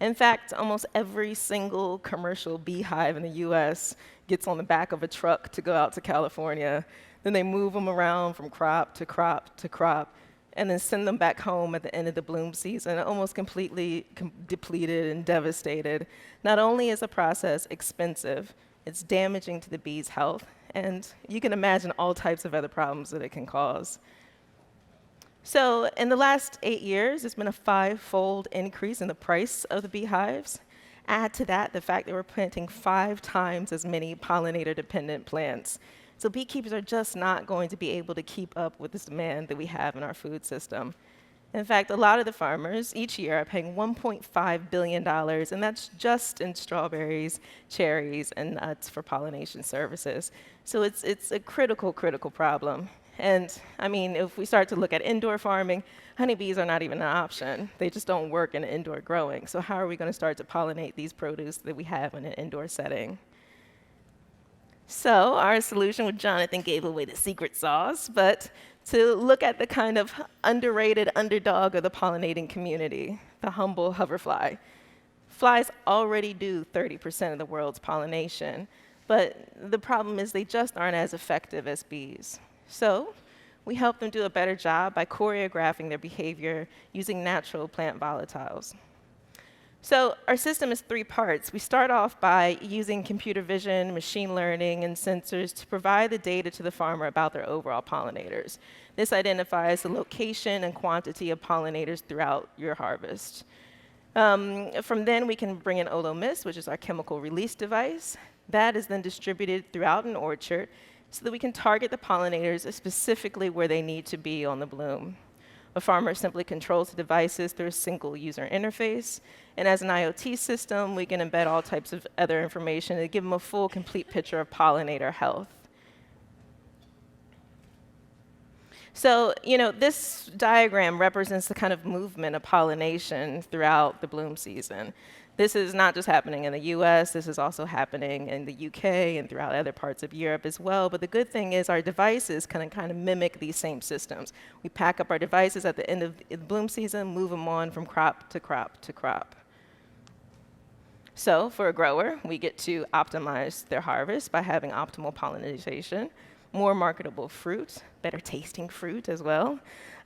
In fact, almost every single commercial beehive in the US gets on the back of a truck to go out to California. Then they move them around from crop to crop to crop, and then send them back home at the end of the bloom season, almost completely depleted and devastated. Not only is the process expensive, it's damaging to the bee's health, and you can imagine all types of other problems that it can cause. So in the last 8 years, there's been a 5-fold increase in the price of the beehives. Add to that the fact that we're planting 5 times as many pollinator-dependent plants. So beekeepers are just not going to be able to keep up with this demand that we have in our food system. In fact, a lot of the farmers each year are paying $1.5 billion, and that's just in strawberries, cherries, and nuts for pollination services. So it's a critical, critical problem. And I mean, if we start to look at indoor farming, honeybees are not even an option. They just don't work in indoor growing. So how are we going to start to pollinate these produce that we have in an indoor setting? So our solution with Jonathan gave away the secret sauce, but to look at the kind of underrated underdog of the pollinating community, the humble hoverfly. Flies already do 30% of the world's pollination, but the problem is they just aren't as effective as bees. So we help them do a better job by choreographing their behavior using natural plant volatiles. So our system is 3 parts. We start off by using computer vision, machine learning, and sensors to provide the data to the farmer about their overall pollinators. This identifies the location and quantity of pollinators throughout your harvest. From then, we can bring in Olo Mist, which is our chemical release device. That is then distributed throughout an orchard so that we can target the pollinators specifically where they need to be on the bloom. A farmer simply controls the devices through a single user interface. And as an IoT system, we can embed all types of other information to give them a full, complete picture of pollinator health. So, this diagram represents the kind of movement of pollination throughout the bloom season. This is not just happening in the US, this is also happening in the UK and throughout other parts of Europe as well. But the good thing is our devices can kind of mimic these same systems. We pack up our devices at the end of the bloom season, move them on from crop to crop to crop. So for a grower, we get to optimize their harvest by having optimal pollination, more marketable fruit, better tasting fruit as well.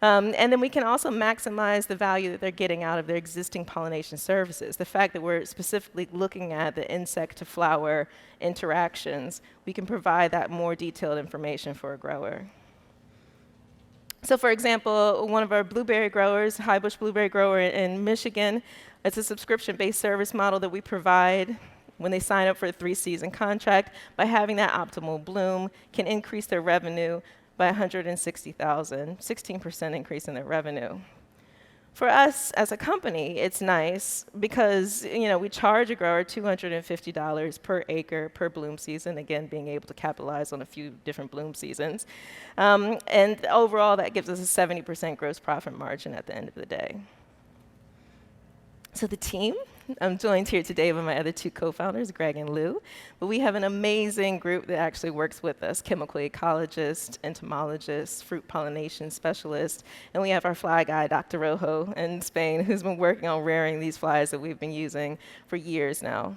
And then we can also maximize the value that they're getting out of their existing pollination services. The fact that we're specifically looking at the insect to flower interactions, we can provide that more detailed information for a grower. So for example, one of our blueberry growers, high bush blueberry grower in Michigan, it's a subscription-based service model that we provide when they sign up for a 3-season contract. By having that optimal bloom, can increase their revenue by 160,000, 16% increase in their revenue. For us as a company, it's nice because we charge a grower $250 per acre per bloom season, again, being able to capitalize on a few different bloom seasons. And overall, that gives us a 70% gross profit margin at the end of the day. So the team, I'm joined here today by my other two co-founders, Greg and Lou, but we have an amazing group that actually works with us, chemical ecologists, entomologists, fruit pollination specialists, and we have our fly guy, Dr. Rojo in Spain, who's been working on rearing these flies that we've been using for years now.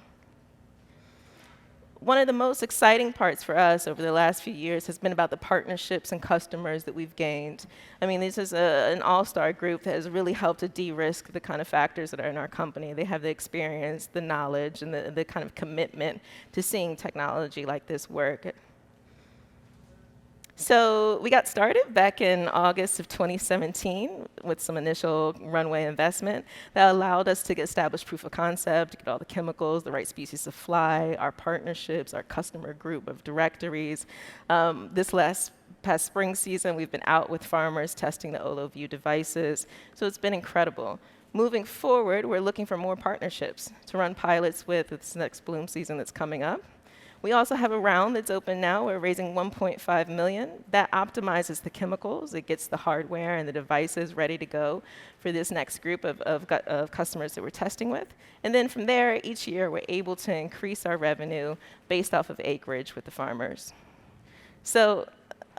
One of the most exciting parts for us over the last few years has been about the partnerships and customers that we've gained. I mean, this is an all-star group that has really helped to de-risk the kind of factors that are in our company. They have the experience, the knowledge, and the kind of commitment to seeing technology like this work. So we got started back in August of 2017 with some initial runway investment that allowed us to establish proof of concept, get all the chemicals, the right species of fly, our partnerships, our customer group of directories. This past spring season, we've been out with farmers testing the OloView devices, so it's been incredible. Moving forward, we're looking for more partnerships to run pilots with this next bloom season that's coming up. We also have a round that's open now. We're raising $1.5 million. That optimizes the chemicals. It gets the hardware and the devices ready to go for this next group of customers that we're testing with. And then from there, each year, we're able to increase our revenue based off of acreage with the farmers. So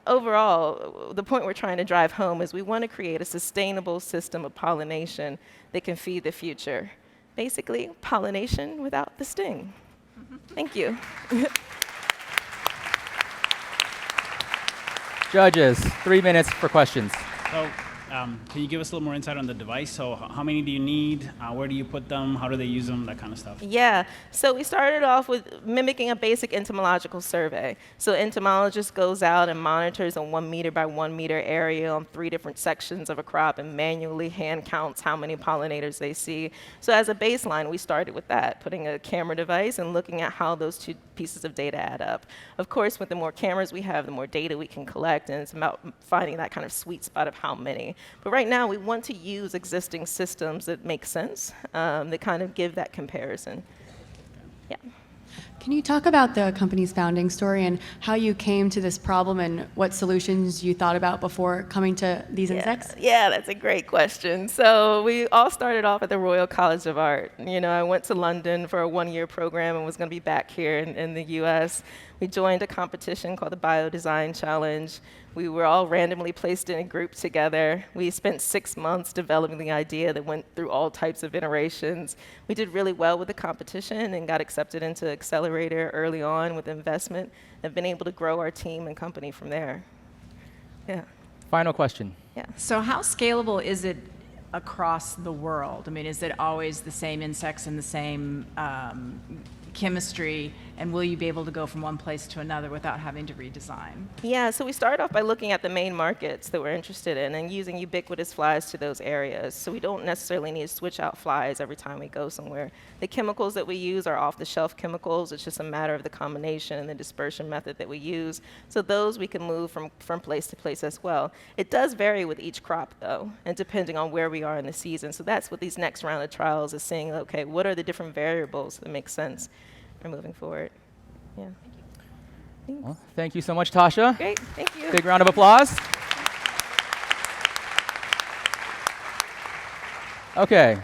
overall, the point we're trying to drive home is we want to create a sustainable system of pollination that can feed the future. Basically, pollination without the sting. Thank you. Judges, 3 minutes for questions. So, can you give us a little more insight on the device? So, how many do you need? Where do you put them? How do they use them? That kind of stuff. Yeah. So we started off with mimicking a basic entomological survey. So entomologist goes out and monitors a 1 meter by 1 meter area on 3 different sections of a crop and manually hand counts how many pollinators they see. So as a baseline, we started with that, putting a camera device and looking at how those 2 pieces of data add up. Of course, with the more cameras we have, the more data we can collect, and it's about finding that kind of sweet spot of how many. But right now, we want to use existing systems that make sense, that kind of give that comparison. Yeah. Can you talk about the company's founding story and how you came to this problem and what solutions you thought about before coming to these insects? Yeah, that's a great question. So we all started off at the Royal College of Art. I went to London for a 1-year program and was going to be back here in the US. We joined a competition called the Biodesign Challenge. We were all randomly placed in a group together. We spent 6 months developing the idea that went through all types of iterations. We did really well with the competition and got accepted into Accelerator early on with investment and been able to grow our team and company from there. Yeah. Final question. Yeah. So how scalable is it across the world? I mean, is it always the same insects and the same chemistry, and will you be able to go from one place to another without having to redesign? Yeah, so we started off by looking at the main markets that we're interested in and using ubiquitous flies to those areas. So we don't necessarily need to switch out flies every time we go somewhere. The chemicals that we use are off-the-shelf chemicals. It's just a matter of the combination and the dispersion method that we use. So those we can move from place to place as well. It does vary with each crop, though, and depending on where we are in the season. So that's what these next round of trials is seeing, okay, what are the different variables that make sense for moving forward? Yeah. Thanks. Well, thank you so much, Tasha. Great, thank you. Big round of applause. Okay,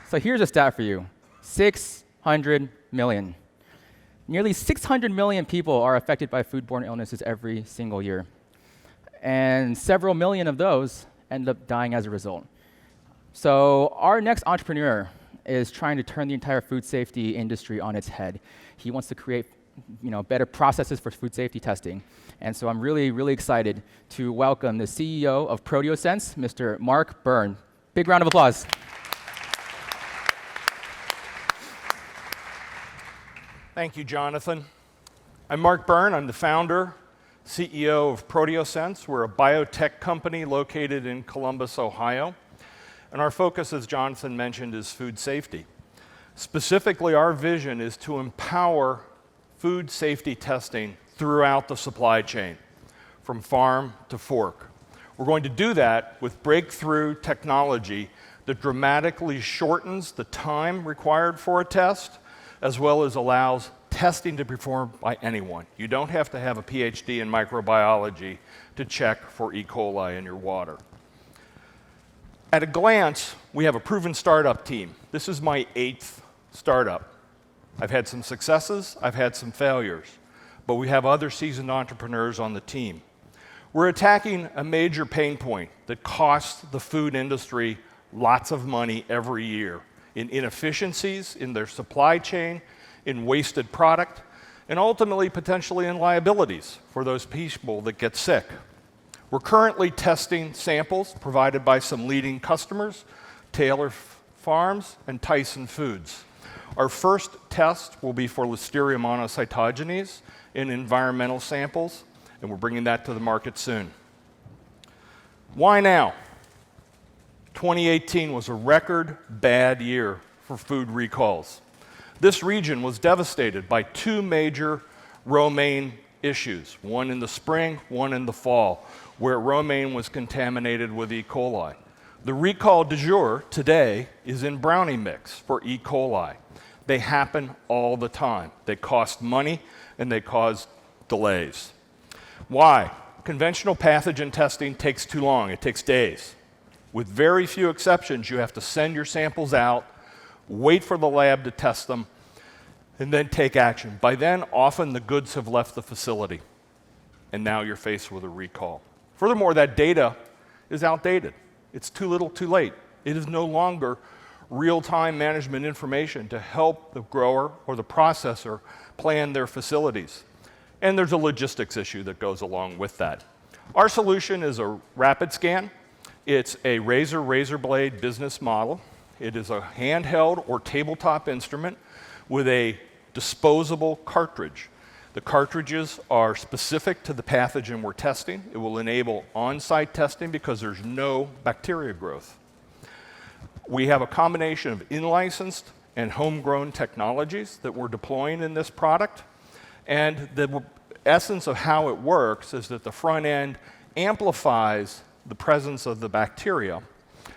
so here's a stat for you. 600 million. Nearly 600 million people are affected by foodborne illnesses every single year. And several million of those end up dying as a result. So our next entrepreneur is trying to turn the entire food safety industry on its head. He wants to create better processes for food safety testing. And so I'm really, really excited to welcome the CEO of Protosense, Mr. Mark Byrne. Big round of applause. Thank you, Jonathan. I'm Mark Byrne. I'm the founder, CEO of Protosense. We're a biotech company located in Columbus, Ohio. And our focus, as Jonathan mentioned, is food safety. Specifically, our vision is to empower food safety testing throughout the supply chain, from farm to fork. We're going to do that with breakthrough technology that dramatically shortens the time required for a test, as well as allows testing to be performed by anyone. You don't have to have a PhD in microbiology to check for E. coli in your water. At a glance, we have a proven startup team. This is my 8th startup. I've had some successes, I've had some failures, but we have other seasoned entrepreneurs on the team. We're attacking a major pain point that costs the food industry lots of money every year in inefficiencies in their supply chain, in wasted product, and ultimately potentially in liabilities for those people that get sick. We're currently testing samples provided by some leading customers, Taylor Farms and Tyson Foods. Our first test will be for Listeria monocytogenes in environmental samples, and we're bringing that to the market soon. Why now? 2018 was a record bad year for food recalls. This region was devastated by 2 major romaine issues, one in the spring, one in the fall, where romaine was contaminated with E. coli. The recall du jour today is in brownie mix for E. coli. They happen all the time. They cost money and they cause delays. Why? Conventional pathogen testing takes too long. It takes days. With very few exceptions, you have to send your samples out, wait for the lab to test them, and then take action. By then, often the goods have left the facility, and now you're faced with a recall. Furthermore, that data is outdated. It's too little, too late. It is no longer real-time management information to help the grower or the processor plan their facilities. And there's a logistics issue that goes along with that. Our solution is a rapid scan. It's a razor blade business model. It is a handheld or tabletop instrument with a disposable cartridge. The cartridges are specific to the pathogen we're testing. It will enable on-site testing because there's no bacteria growth. We have a combination of in-licensed and homegrown technologies that we're deploying in this product. And the essence of how it works is that the front end amplifies the presence of the bacteria,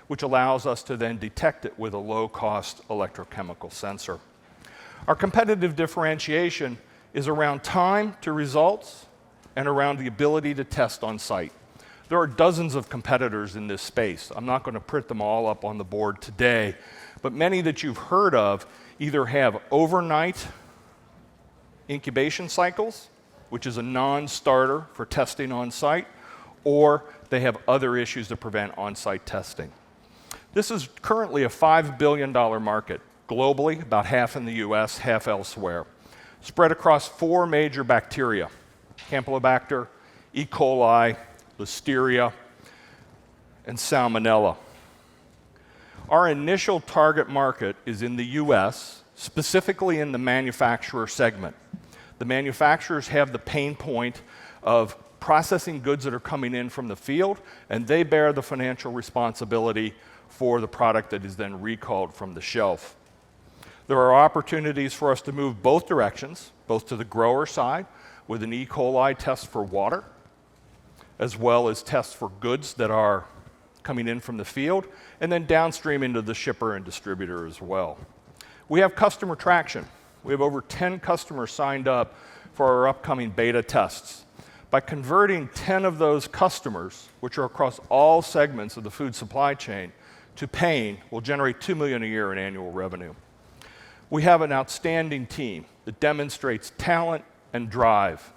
which allows us to then detect it with a low-cost electrochemical sensor. Our competitive differentiation is around time to results and around the ability to test on site. There are dozens of competitors in this space. I'm not going to print them all up on the board today, but many that you've heard of either have overnight incubation cycles, which is a non-starter for testing on site, or they have other issues that prevent on-site testing. This is currently a $5 billion market globally, about half in the US, half elsewhere, spread across 4 major bacteria: Campylobacter, E. coli, Listeria, and Salmonella. Our initial target market is in the US, specifically in the manufacturer segment. The manufacturers have the pain point of processing goods that are coming in from the field, and they bear the financial responsibility for the product that is then recalled from the shelf. There are opportunities for us to move both directions, both to the grower side with an E. coli test for water, as well as tests for goods that are coming in from the field, and then downstream into the shipper and distributor as well. We have customer traction. We have over 10 customers signed up for our upcoming beta tests. By converting 10 of those customers, which are across all segments of the food supply chain, to paying, we'll generate $2 million a year in annual revenue. We have an outstanding team that demonstrates talent and drive.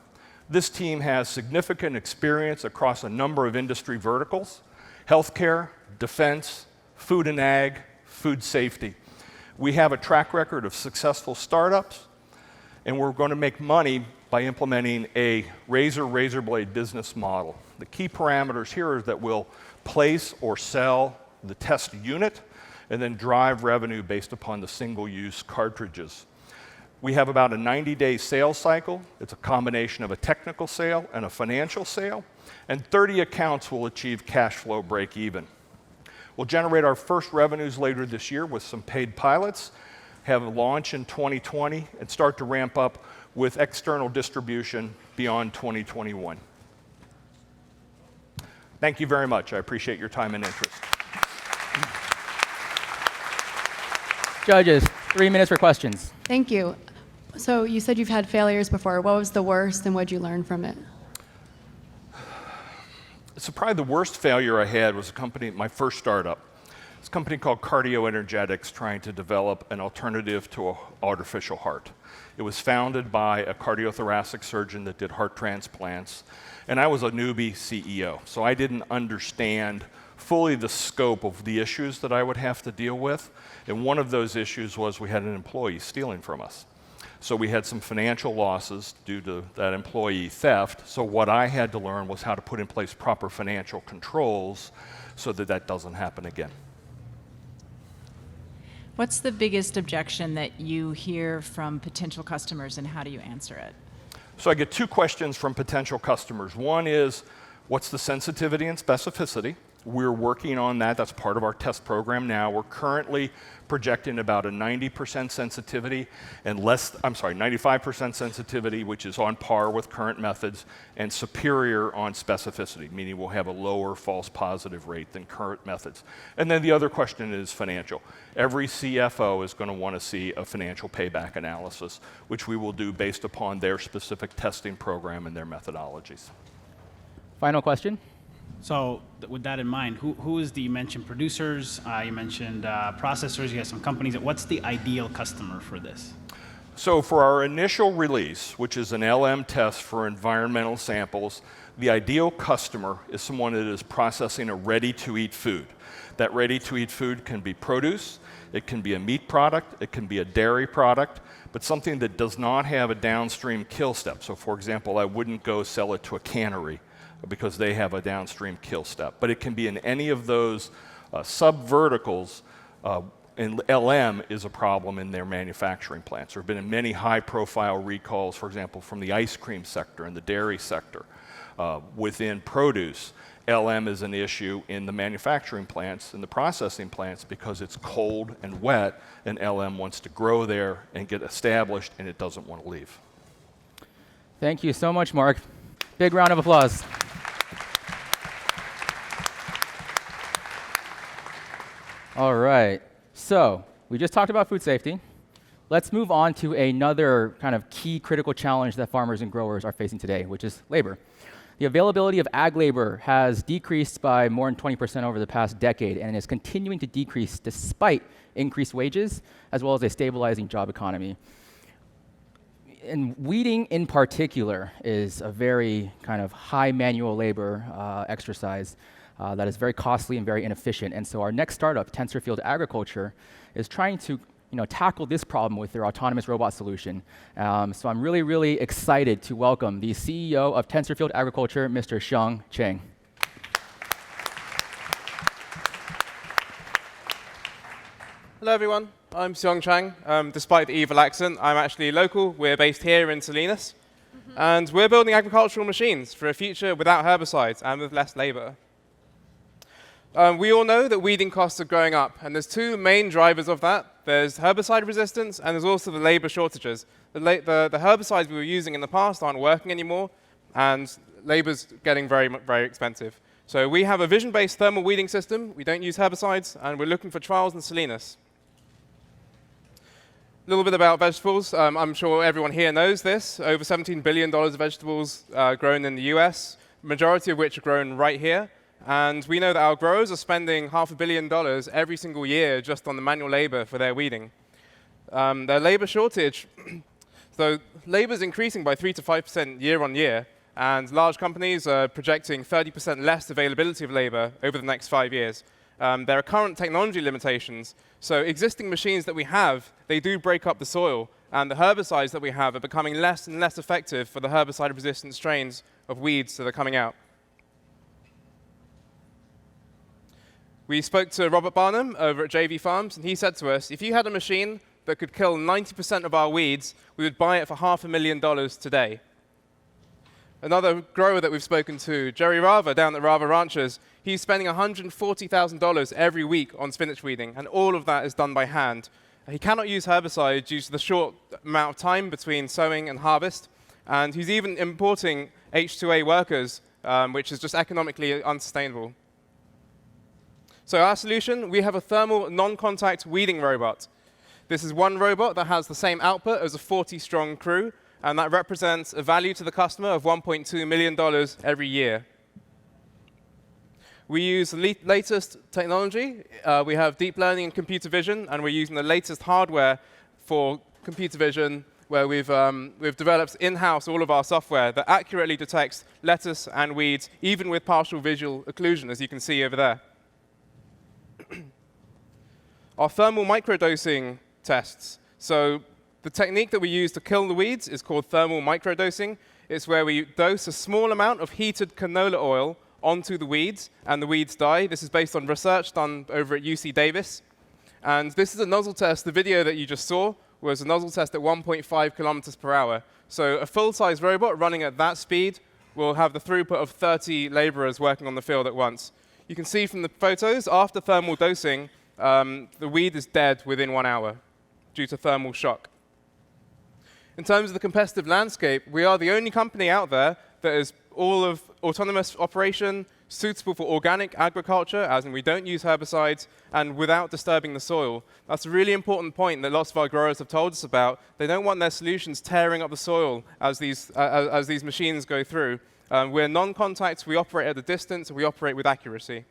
This team has significant experience across a number of industry verticals: healthcare, defense, food and ag, food safety. We have a track record of successful startups, and we're going to make money by implementing a razor blade business model. The key parameters here is that we'll place or sell the test unit and then drive revenue based upon the single-use cartridges. We have about a 90-day sales cycle. It's a combination of a technical sale and a financial sale, and 30 accounts will achieve cash flow break even. We'll generate our first revenues later this year with some paid pilots, have a launch in 2020, and start to ramp up with external distribution beyond 2021. Thank you very much. I appreciate your time and interest. Judges, 3 minutes for questions. Thank you. So you said you've had failures before. What was the worst, and what did you learn from it? So probably the worst failure I had was a company, my first startup. It's a company called Cardio Energetics trying to develop an alternative to an artificial heart. It was founded by a cardiothoracic surgeon that did heart transplants, and I was a newbie CEO, so I didn't understand fully the scope of the issues that I would have to deal with, and one of those issues was we had an employee stealing from us. So we had some financial losses due to that employee theft. So what I had to learn was how to put in place proper financial controls so that that doesn't happen again. What's the biggest objection that you hear from potential customers, and how do you answer it? So I get 2 questions from potential customers. One is, what's the sensitivity and specificity? We're working on that. That's part of our test program now. We're currently projecting about a 90% sensitivity and 95% sensitivity, which is on par with current methods, and superior on specificity, meaning we'll have a lower false positive rate than current methods. And then the other question is financial. Every CFO is going to want to see a financial payback analysis, which we will do based upon their specific testing program and their methodologies. Final question. So with that in mind, who is the, you mentioned producers, you mentioned processors, you have some companies. What's the ideal customer for this? So for our initial release, which is an LM test for environmental samples, the ideal customer is someone that is processing a ready-to-eat food. That ready-to-eat food can be produce, it can be a meat product, it can be a dairy product, but something that does not have a downstream kill step. So for example, I wouldn't go sell it to a cannery because they have a downstream kill step. But it can be in any of those sub-verticals, and LM is a problem in their manufacturing plants. There have been many high-profile recalls, for example, from the ice cream sector and the dairy sector. Within produce, LM is an issue in the manufacturing plants and the processing plants because it's cold and wet, and LM wants to grow there and get established, and it doesn't want to leave. Thank you so much, Mark. Big round of applause. All right, so we just talked about food safety. Let's move on to another kind of key critical challenge that farmers and growers are facing today, which is labor. The availability of ag labor has decreased by more than 20% over the past decade and is continuing to decrease despite increased wages as well as a stabilizing job economy. And weeding in particular is a very kind of high manual labor exercise that is very costly and very inefficient. And so our next startup, TensorField Agriculture, is trying to tackle this problem with their autonomous robot solution. So I'm really, really excited to welcome the CEO of TensorField Agriculture, Mr. Xiang Cheng. Hello everyone, I'm Xiang Chang. Despite the evil accent, I'm actually local. We're based here in Salinas. And we're building agricultural machines for a future without herbicides and with less labor. We all know that weeding costs are going up, and there's 2 main drivers of that. There's herbicide resistance, and there's also the labor shortages. The herbicides we were using in the past aren't working anymore, and labor's getting very, very expensive. So we have a vision-based thermal weeding system. We don't use herbicides, and we're looking for trials in Salinas. A little bit about vegetables. I'm sure everyone here knows this. Over $17 billion of vegetables grown in the US, majority of which are grown right here. And we know that our growers are spending $500 million every single year just on the manual labor for their weeding. Their labor shortage, so labor is increasing by 3 to 5% year on year, and large companies are projecting 30% less availability of labor over the next 5 years. There are current technology limitations, so existing machines that we have, they do break up the soil, and the herbicides that we have are becoming less and less effective for the herbicide-resistant strains of weeds that are coming out. We spoke to Robert Barnum over at JV Farms, and he said to us, if you had a machine that could kill 90% of our weeds, we would buy it for $500,000 today. Another grower that we've spoken to, Jerry Rava, down at Rava Ranchers, he's spending $140,000 every week on spinach weeding, and all of that is done by hand. He cannot use herbicide due to the short amount of time between sowing and harvest, and he's even importing H2A workers which is just economically unsustainable. So our solution, we have a thermal non-contact weeding robot. This is one robot that has the same output as a 40-strong crew, and that represents a value to the customer of $1.2 million every year. We use the latest technology. We have deep learning and computer vision, and we're using the latest hardware for computer vision, where we've developed in-house all of our software that accurately detects lettuce and weeds, even with partial visual occlusion, as you can see over there. Our thermal microdosing tests. So the technique that we use to kill the weeds is called thermal microdosing. It's where we dose a small amount of heated canola oil onto the weeds, and the weeds die. This is based on research done over at UC Davis. And this is a nozzle test. The video that you just saw was a nozzle test at 1.5 kilometers per hour. So a full-size robot running at that speed will have the throughput of 30 laborers working on the field at once. You can see from the photos, after thermal dosing, the weed is dead within 1 hour due to thermal shock. In terms of the competitive landscape, we are the only company out there that is all of autonomous operation, suitable for organic agriculture, as in we don't use herbicides, and without disturbing the soil. That's a really important point that lots of our growers have told us about. They don't want their solutions tearing up the soil as these machines go through. We're non-contact, we operate at a distance, and we operate with accuracy.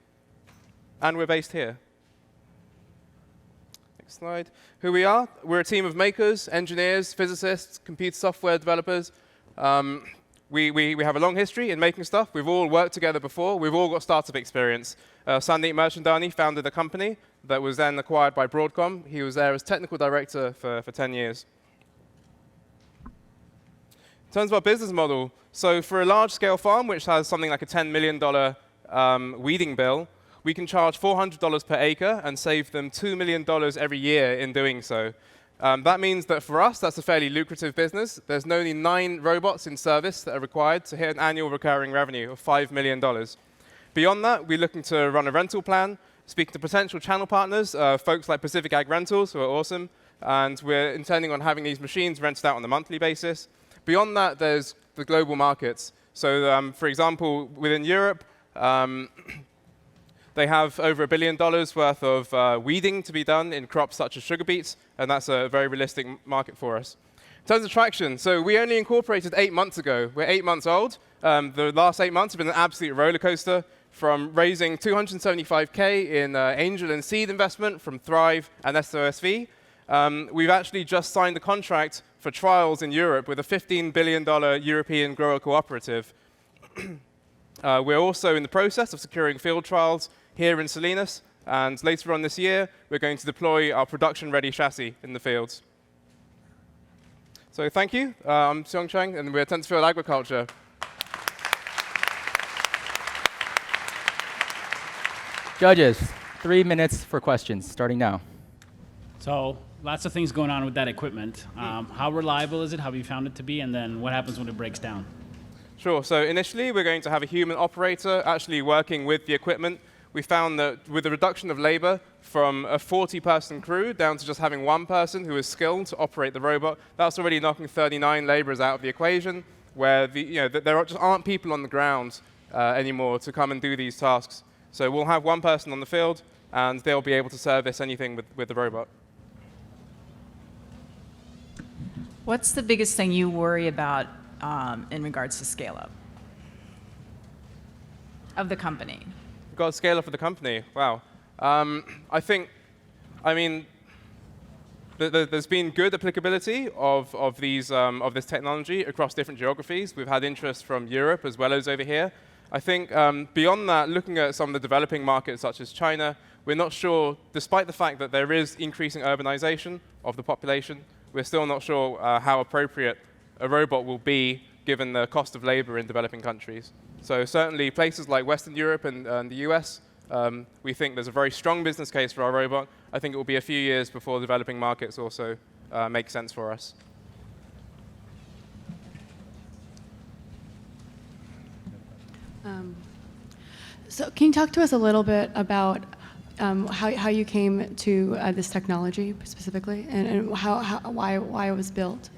And we're based here. Next slide. Who we are? We're a team of makers, engineers, physicists, computer software developers. We have a long history in making stuff. We've all worked together before. We've all got startup experience. Sandeep Merchandani founded a company that was then acquired by Broadcom. He was there as technical director for 10 years. In terms of our business model, so for a large-scale farm, which has something like a $10 million weeding bill, we can charge $400 per acre and save them $2 million every year in doing so. That means that for us, that's a fairly lucrative business. There's only 9 robots in service that are required to hit an annual recurring revenue of $5 million. Beyond that, we're looking to run a rental plan, speak to potential channel partners, folks like Pacific Ag Rentals, who are awesome, and we're intending on having these machines rented out on a monthly basis. Beyond that, there's the global markets. So, for example, within Europe, they have over $1 billion worth of weeding to be done in crops such as sugar beets, and that's a very realistic market for us. In terms of traction, so we only incorporated 8 months ago. We're 8 months old. The last 8 months have been an absolute roller coaster, from raising $275K in angel and seed investment from Thrive and SOSV. We've actually just signed a contract for trials in Europe with a $15 billion European grower cooperative. We're also in the process of securing field trials here in Salinas, and later on this year, we're going to deploy our production-ready chassis in the fields. So thank you. I'm Seong Chang, and we're Tensorfield Agriculture. Judges, 3 minutes for questions, starting now. So lots of things going on with that equipment. How reliable is it? How have you found it to be? And then what happens when it breaks down? Sure. So initially, we're going to have a human operator actually working with the equipment. We found that with the reduction of labor from a 40-person crew down to just having 1 person who is skilled to operate the robot, that's already knocking 39 laborers out of the equation, where there just aren't people on the ground anymore to come and do these tasks. So we'll have 1 person on the field, and they'll be able to service anything with the robot. What's the biggest thing you worry about in regards to scale-up of the company? Got scale up for the company. Wow. There's been good applicability of this technology across different geographies. We've had interest from Europe as well as over here. I think beyond that, looking at some of the developing markets such as China, we're not sure, despite the fact that there is increasing urbanization of the population, we're still not sure how appropriate a robot will be given the cost of labor in developing countries. So certainly places like Western Europe and the US, we think there's a very strong business case for our robot. I think it will be a few years before developing markets also make sense for us. So can you talk to us a little bit about how you came to this technology specifically, and why it was built?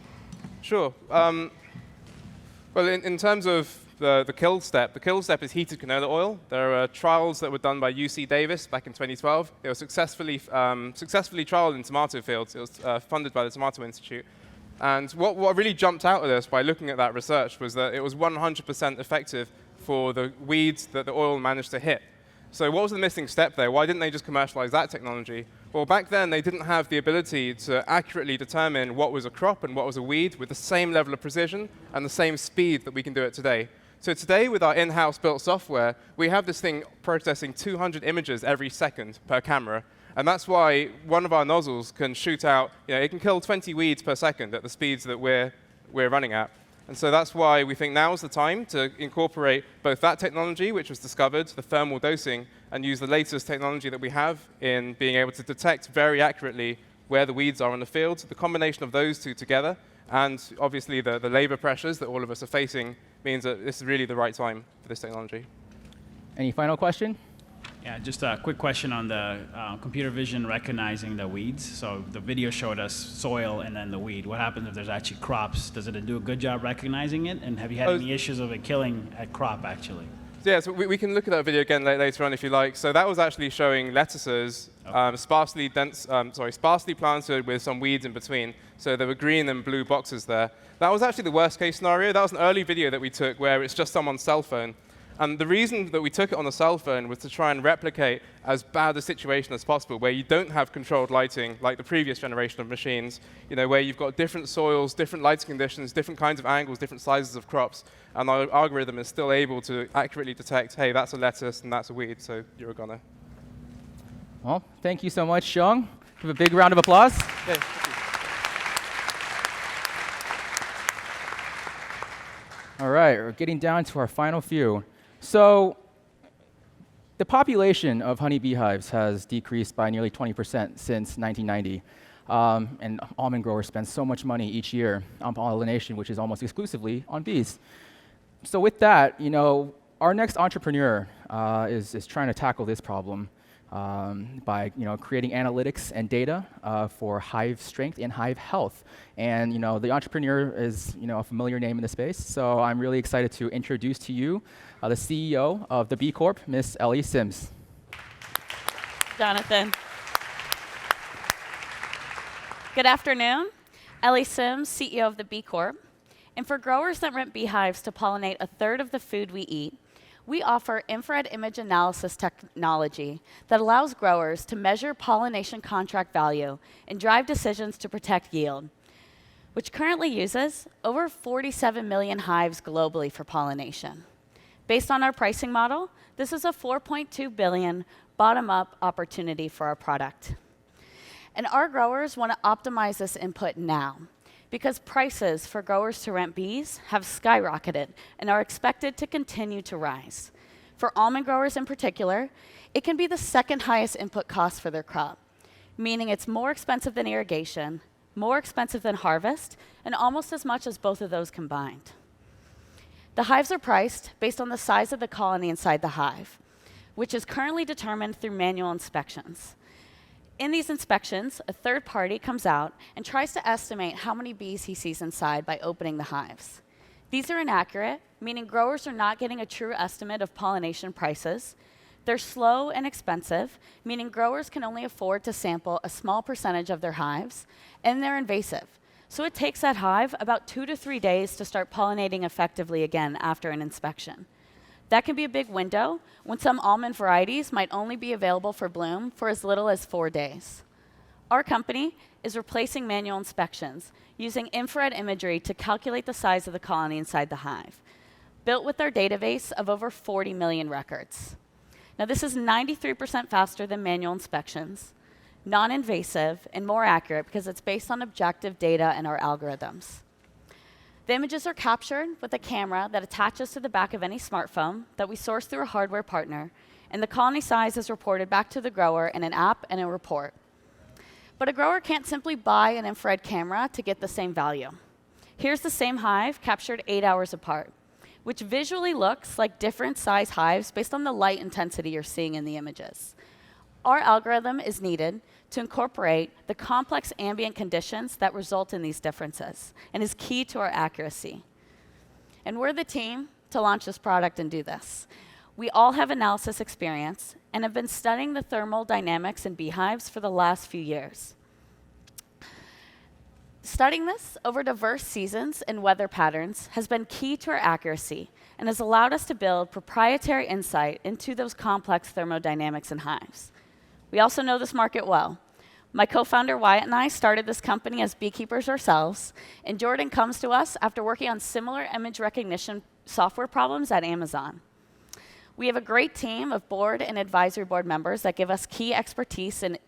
Sure. Well, in terms of the kill step. The kill step is heated canola oil. There are trials that were done by UC Davis back in 2012. They were successfully trialed in tomato fields. It was funded by the Tomato Institute. And what really jumped out at us by looking at that research was that it was 100% effective for the weeds that the oil managed to hit. So what was the missing step there? Why didn't they just commercialize that technology? Well, back then, they didn't have the ability to accurately determine what was a crop and what was a weed with the same level of precision and the same speed that we can do it today. So today, with our in-house built software, we have this thing processing 200 images every second per camera. And that's why one of our nozzles can shoot out, it can kill 20 weeds per second at the speeds that we're running at. And so that's why we think now is the time to incorporate both that technology, which was discovered, the thermal dosing, and use the latest technology that we have in being able to detect very accurately where the weeds are in the field. The combination of those two together, and obviously the labor pressures that all of us are facing, means that this is really the right time for this technology. Any final question? Yeah, just a quick question on the computer vision recognizing the weeds. So the video showed us soil and then the weed. What happens if there's actually crops? Does it do a good job recognizing it? And have you had any issues of it killing a crop, actually? Yeah, so we can look at that video again later on if you like. So that was actually showing lettuces sparsely planted with some weeds in between. So there were green and blue boxes there. That was actually the worst case scenario. That was an early video that we took where it's just someone's cell phone. And the reason that we took it on a cell phone was to try and replicate as bad a situation as possible, where you don't have controlled lighting like the previous generation of machines, where you've got different soils, different lighting conditions, different kinds of angles, different sizes of crops, and our algorithm is still able to accurately detect, hey, that's a lettuce and that's a weed, so you're a goner. Well, thank you so much, Xiong. Give a big round of applause. Yeah. All right, we're getting down to our final few. So the population of honeybee hives has decreased by nearly 20% since 1990. And almond growers spend so much money each year on pollination, which is almost exclusively on bees. So with that, our next entrepreneur is trying to tackle this problem by creating analytics and data for hive strength and hive health. And the entrepreneur is a familiar name in the space, so I'm really excited to introduce to you the CEO of the B Corp, Miss Ellie Sims. Jonathan. Good afternoon. Ellie Sims, CEO of the B Corp. And for growers that rent beehives to pollinate a third of the food we eat, we offer infrared image analysis technology that allows growers to measure pollination contract value and drive decisions to protect yield, which currently uses over 47 million hives globally for pollination. Based on our pricing model, this is a $4.2 billion bottom-up opportunity for our product. And our growers want to optimize this input now, because prices for growers to rent bees have skyrocketed and are expected to continue to rise. For almond growers in particular, it can be the second highest input cost for their crop, meaning it's more expensive than irrigation, more expensive than harvest, and almost as much as both of those combined. The hives are priced based on the size of the colony inside the hive, which is currently determined through manual inspections. In these inspections, a third party comes out and tries to estimate how many bees he sees inside by opening the hives. These are inaccurate, meaning growers are not getting a true estimate of pollination prices. They're slow and expensive, meaning growers can only afford to sample a small percentage of their hives, and they're invasive. So it takes that hive about 2 to 3 days to start pollinating effectively again after an inspection. That can be a big window when some almond varieties might only be available for bloom for as little as 4 days. Our company is replacing manual inspections using infrared imagery to calculate the size of the colony inside the hive, built with our database of over 40 million records. Now, this is 93% faster than manual inspections, non-invasive, and more accurate because it's based on objective data and our algorithms. The images are captured with a camera that attaches to the back of any smartphone that we source through a hardware partner, and the colony size is reported back to the grower in an app and a report. But a grower can't simply buy an infrared camera to get the same value. Here's the same hive captured 8 hours apart, which visually looks like different size hives based on the light intensity you're seeing in the images. Our algorithm is needed to incorporate the complex ambient conditions that result in these differences and is key to our accuracy. And we're the team to launch this product and do this. We all have analysis experience and have been studying the thermal dynamics in beehives for the last few years. Studying this over diverse seasons and weather patterns has been key to our accuracy and has allowed us to build proprietary insight into those complex thermodynamics in hives. We also know this market well. My co-founder Wyatt and I started this company as beekeepers ourselves, and Jordan comes to us after working on similar image recognition software problems at Amazon. We have a great team of board and advisory board members that give us key expertise and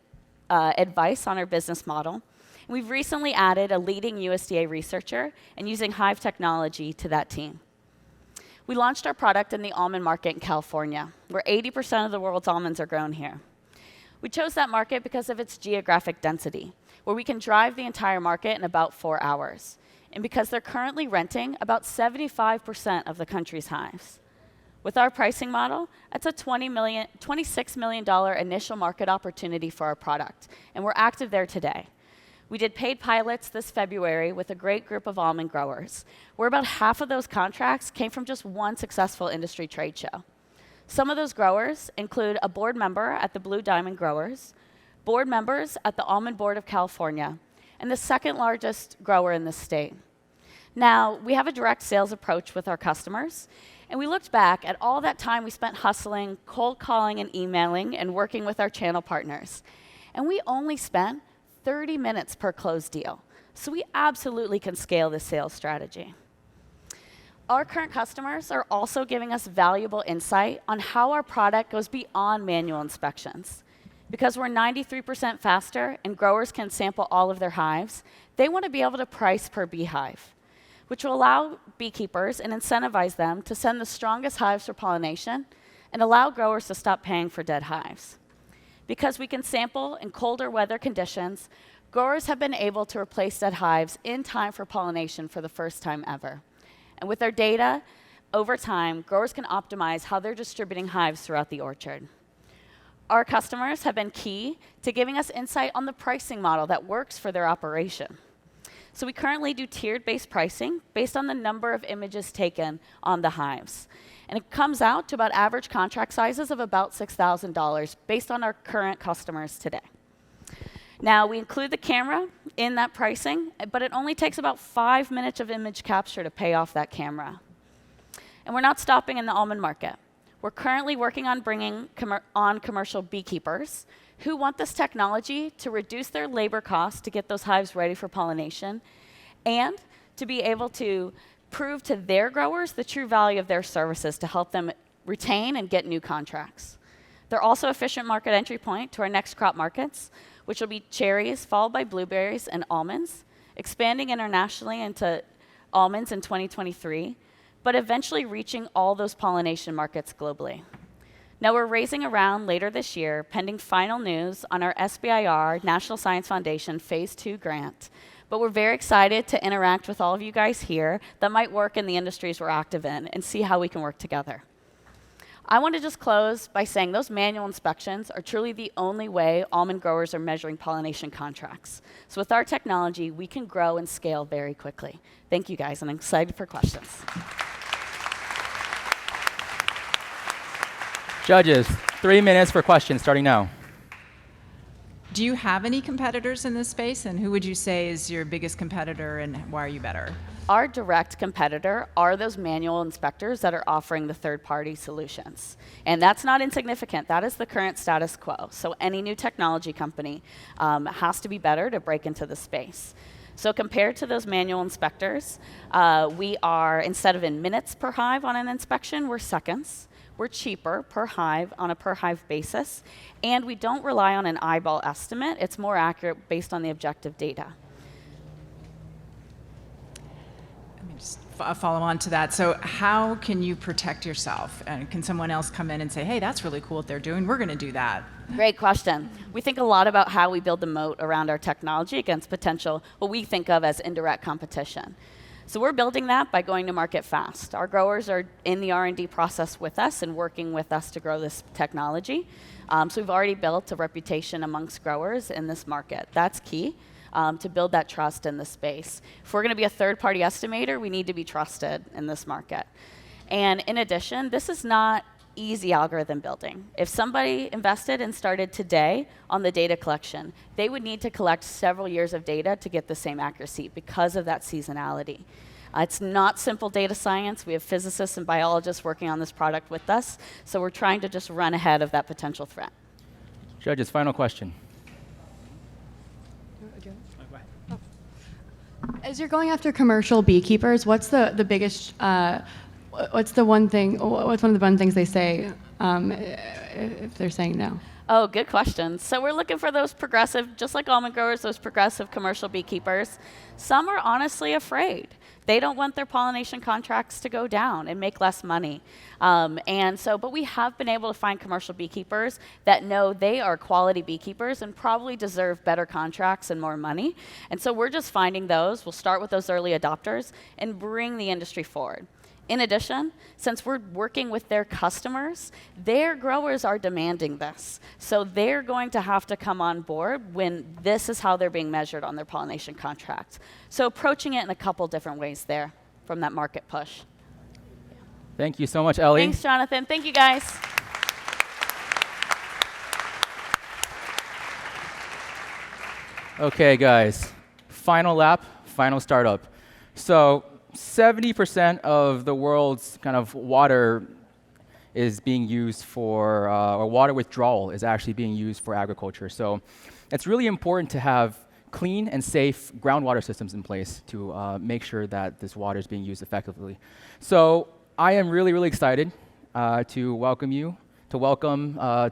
advice on our business model. We've recently added a leading USDA researcher and using hive technology to that team. We launched our product in the almond market in California, where 80% of the world's almonds are grown here. We chose that market because of its geographic density, where we can drive the entire market in about 4 hours, and because they're currently renting about 75% of the country's hives. With our pricing model, that's a $26 million initial market opportunity for our product, and we're active there today. We did paid pilots this February with a great group of almond growers, where about half of those contracts came from just one successful industry trade show. Some of those growers include a board member at the Blue Diamond Growers, board members at the Almond Board of California, and the second largest grower in the state. Now, we have a direct sales approach with our customers, and we looked back at all that time we spent hustling, cold calling, and emailing, and working with our channel partners. And we only spent 30 minutes per closed deal. So we absolutely can scale this sales strategy. Our current customers are also giving us valuable insight on how our product goes beyond manual inspections. Because we're 93% faster and growers can sample all of their hives, they want to be able to price per beehive, which will allow beekeepers and incentivize them to send the strongest hives for pollination and allow growers to stop paying for dead hives. Because we can sample in colder weather conditions, growers have been able to replace dead hives in time for pollination for the first time ever. And with our data, over time, growers can optimize how they're distributing hives throughout the orchard. Our customers have been key to giving us insight on the pricing model that works for their operation. So we currently do tiered-based pricing based on the number of images taken on the hives. And it comes out to about average contract sizes of about $6,000 based on our current customers today. Now, we include the camera in that pricing, but it only takes about 5 minutes of image capture to pay off that camera. And we're not stopping in the almond market. We're currently working on bringing on commercial beekeepers who want this technology to reduce their labor costs to get those hives ready for pollination and to be able to prove to their growers the true value of their services to help them retain and get new contracts. They're also an efficient market entry point to our next crop markets, which will be cherries, followed by blueberries and almonds, expanding internationally into almonds in 2023, but eventually reaching all those pollination markets globally. Now, we're raising a round later this year, pending final news on our SBIR, National Science Foundation Phase 2 grant. But we're very excited to interact with all of you guys here that might work in the industries we're active in and see how we can work together. I want to just close by saying those manual inspections are truly the only way almond growers are measuring pollination contracts. So with our technology, we can grow and scale very quickly. Thank you, guys, and I'm excited for questions. Judges, 3 minutes for questions starting now. Do you have any competitors in this space, and who would you say is your biggest competitor, and why are you better? Our direct competitor are those manual inspectors that are offering the third-party solutions. And that's not insignificant. That is the current status quo. So any new technology company has to be better to break into the space. So compared to those manual inspectors, we are, instead of in minutes per hive on an inspection, we're seconds. We're cheaper per hive on a per hive basis, and we don't rely on an eyeball estimate. It's more accurate based on the objective data. Let me just follow on to that. So how can you protect yourself? And can someone else come in and say, hey, that's really cool what they're doing, we're going to do that? Great question. We think a lot about how we build the moat around our technology against potential, what we think of as indirect competition. So we're building that by going to market fast. Our growers are in the R&D process with us and working with us to grow this technology. So we've already built a reputation amongst growers in this market. That's key to build that trust in the space. If we're going to be a third-party estimator, we need to be trusted in this market. And in addition, this is not easy algorithm building. If somebody invested and started today on the data collection, they would need to collect several years of data to get the same accuracy because of that seasonality. It's not simple data science. We have physicists and biologists working on this product with us, so we're trying to just run ahead of that potential threat. Judges, final question. As you're going after commercial beekeepers, what's the biggest, what's one of the fun things they say if they're saying no? Oh, good question. So we're looking for those progressive, just like almond growers, those progressive commercial beekeepers. Some are honestly afraid. They don't want their pollination contracts to go down and make less money. But we have been able to find commercial beekeepers that know they are quality beekeepers and probably deserve better contracts and more money. And so we're just finding those. We'll start with those early adopters and bring the industry forward. In addition, since we're working with their customers, their growers are demanding this. So they're going to have to come on board when this is how they're being measured on their pollination contract. So approaching it in a couple different ways there from that market push. Thank you so much, Ellie. Thanks, Jonathan. Thank you, guys. Okay, guys. Final lap, final startup. So 70% of the world's kind of water is being used for, or water withdrawal is actually being used for agriculture. So it's really important to have clean and safe groundwater systems in place to make sure that this water is being used effectively. So I am really, really excited to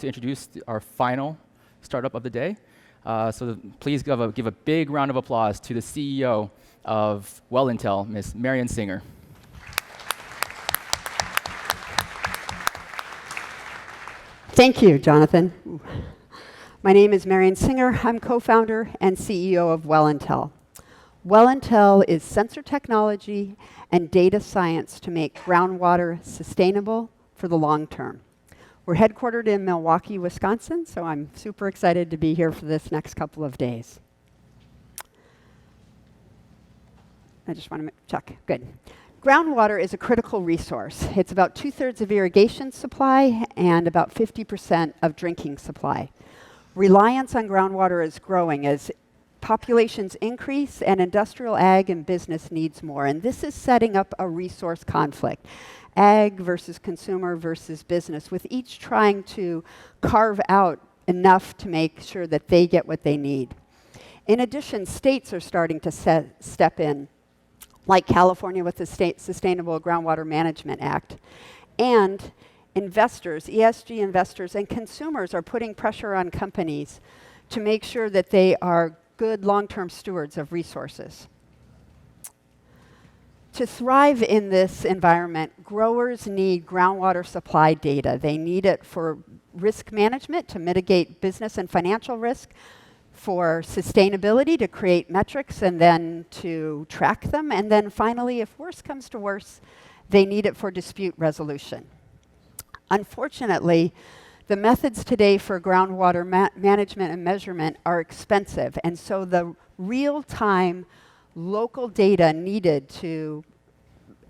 introduce our final startup of the day. So please give a big round of applause to the CEO of Intel, Ms. Marion Singer. Thank you, Jonathan. My name is Marion Singer. I'm co-founder and CEO of Intel. Intel is sensor technology and data science to make groundwater sustainable for the long term. We're headquartered in Milwaukee, Wisconsin, so I'm super excited to be here for this next couple of days. I just want to check. Good. Groundwater is a critical resource. It's about 2/3 of irrigation supply and about 50% of drinking supply. Reliance on groundwater is growing as populations increase and industrial ag and business needs more. And this is setting up a resource conflict. Ag versus consumer versus business, with each trying to carve out enough to make sure that they get what they need. In addition, states are starting to step in, like California with the State Sustainable Groundwater Management Act. And investors, ESG investors and consumers are putting pressure on companies to make sure that they are good long-term stewards of resources. To thrive in this environment, growers need groundwater supply data. They need it for risk management to mitigate business and financial risk, for sustainability to create metrics and then to track them, and then finally, if worse comes to worse, they need it for dispute resolution. Unfortunately, the methods today for groundwater management and measurement are expensive, and so the real-time local data needed to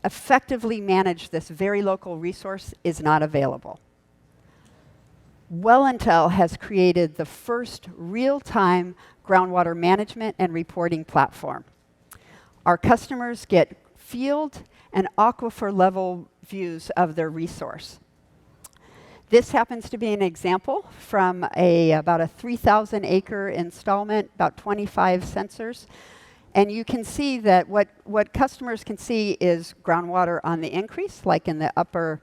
effectively manage this very local resource is not available. Intel has created the first real-time groundwater management and reporting platform. Our customers get field and aquifer level views of their resource. This happens to be an example from about a 3,000 acre installment, about 25 sensors. And you can see that what customers can see is groundwater on the increase, like in the upper,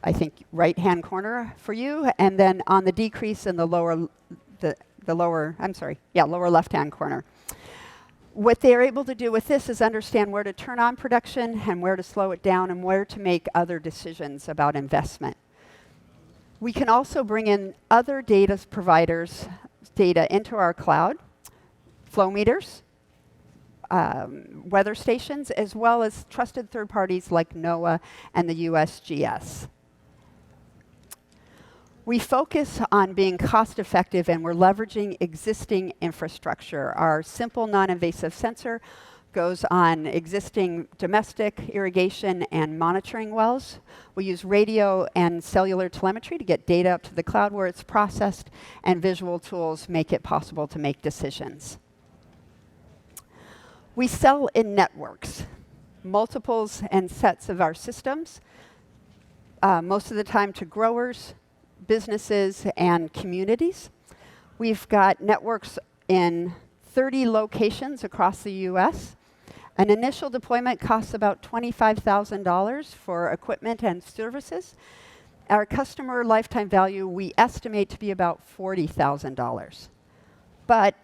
I think, right-hand corner for you, and then on the decrease in the lower left-hand corner. What they are able to do with this is understand where to turn on production and where to slow it down and where to make other decisions about investment. We can also bring in other data providers' data into our cloud, flow meters, weather stations, as well as trusted third parties like NOAA and the USGS. We focus on being cost effective, and we're leveraging existing infrastructure. Our simple non-invasive sensor goes on existing domestic irrigation and monitoring wells. We use radio and cellular telemetry to get data up to the cloud where it's processed, and visual tools make it possible to make decisions. We sell in networks, multiples and sets of our systems, most of the time to growers, businesses, and communities. We've got networks in 30 locations across the US. An initial deployment costs about $25,000 for equipment and services. Our customer lifetime value we estimate to be about $40,000. But